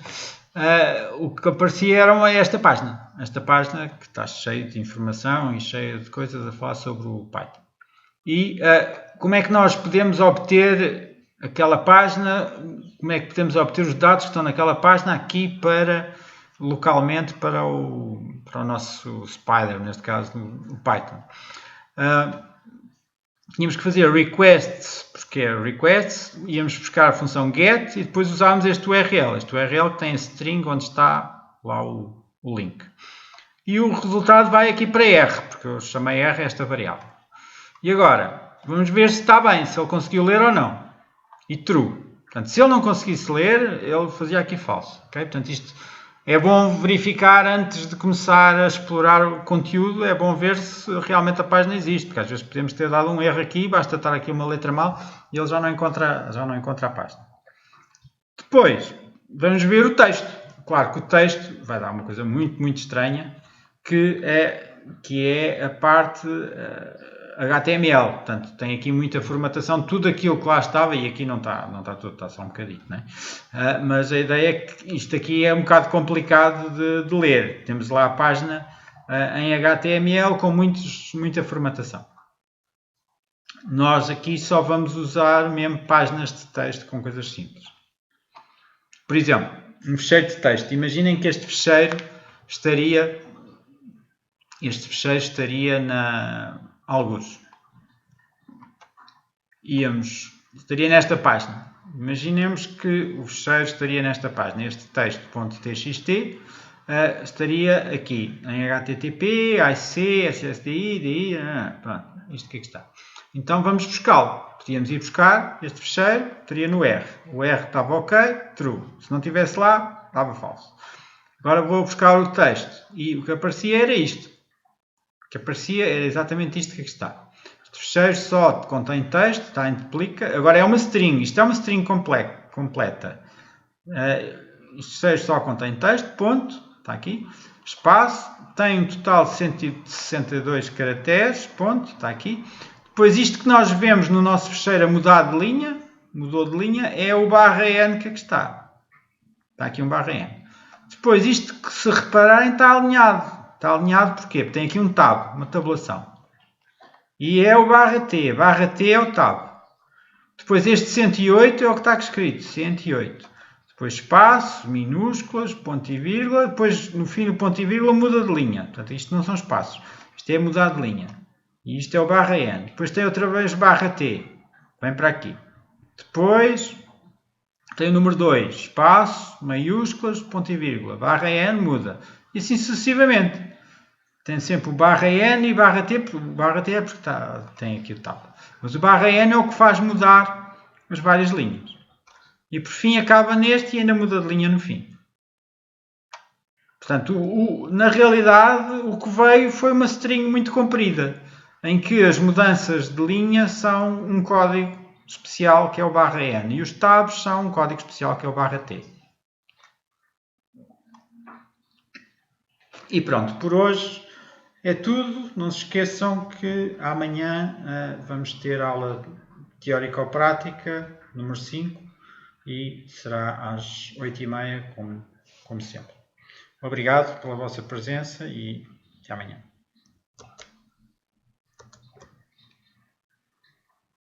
o que aparecia era esta página. Esta página que está cheia de informação e cheia de coisas a falar sobre o Python. E como é que nós podemos obter aquela página? Como é que podemos obter os dados que estão naquela página aqui localmente para o nosso Spider, neste caso o Python. Tínhamos que fazer requests, porque é requests, íamos buscar a função get e depois usávamos este URL. Este URL que tem a string onde está lá o link. E o resultado vai aqui para R, porque eu chamei R esta variável. E agora, vamos ver se está bem, se ele conseguiu ler ou não. E true. Portanto, se ele não conseguisse ler, ele fazia aqui falso. Okay? Portanto, isto é bom verificar antes de começar a explorar o conteúdo, é bom ver se realmente a página existe, porque às vezes podemos ter dado um erro aqui, basta estar aqui uma letra mal e ele já não encontra a página. Depois, vamos ver o texto. Claro que o texto vai dar uma coisa muito, muito estranha, que é a parte HTML. Portanto, tem aqui muita formatação, tudo aquilo que lá estava, e aqui não está tudo, está só um bocadinho, não é? Mas a ideia é que isto aqui é um bocado complicado de ler. Temos lá a página em HTML com muita formatação. Nós aqui só vamos usar mesmo páginas de texto com coisas simples. Por exemplo, um fecheiro de texto. Imaginem que este fecheiro estaria na algures. Estaria nesta página. Imaginemos que o fecheiro estaria nesta página. Este texto.txt estaria aqui em HTTP, IC, SSDI, DI, pronto, isto aqui está. Então vamos buscá-lo. Podíamos ir buscar este fecheiro, estaria no R. O R estava OK, true. Se não estivesse lá, estava falso. Agora vou buscar o texto. E o que aparecia era isto. O que aparecia era exatamente isto que aqui está. Este fecheiro só contém texto, está em duplica. Agora é uma string. Isto é uma string completa. Este fecheiro só contém texto, ponto. Está aqui. Espaço. Tem um total de 162 caracteres, ponto. Está aqui. Depois isto que nós vemos no nosso fecheiro a mudar de linha, mudou de linha, é o /n que aqui está. Está aqui um /n. Depois isto que se repararem está alinhado. Está alinhado porquê? Porque tem aqui um tab, uma tabulação. E é o /t. /t é o tab. Depois este 108 é o que está aqui escrito. 108. Depois espaço, minúsculas, ponto e vírgula. Depois no fim do ponto e vírgula muda de linha. Portanto isto não são espaços. Isto é mudar de linha. E isto é o /n. Depois tem outra vez /t. Vem para aqui. Depois tem o número 2. Espaço, maiúsculas, ponto e vírgula. /n muda. E assim sucessivamente. Tem sempre o /n e /t. O /t é porque tem aqui o tab. Mas o /n é o que faz mudar as várias linhas. E por fim acaba neste e ainda muda de linha no fim. Portanto, na realidade, o que veio foi uma string muito comprida, em que as mudanças de linha são um código especial que é o /n e os tabs são um código especial que é o /t. E pronto, por hoje é tudo. Não se esqueçam que amanhã vamos ter aula teórico-prática número 5 e será às 8h30, como sempre. Obrigado pela vossa presença e até amanhã.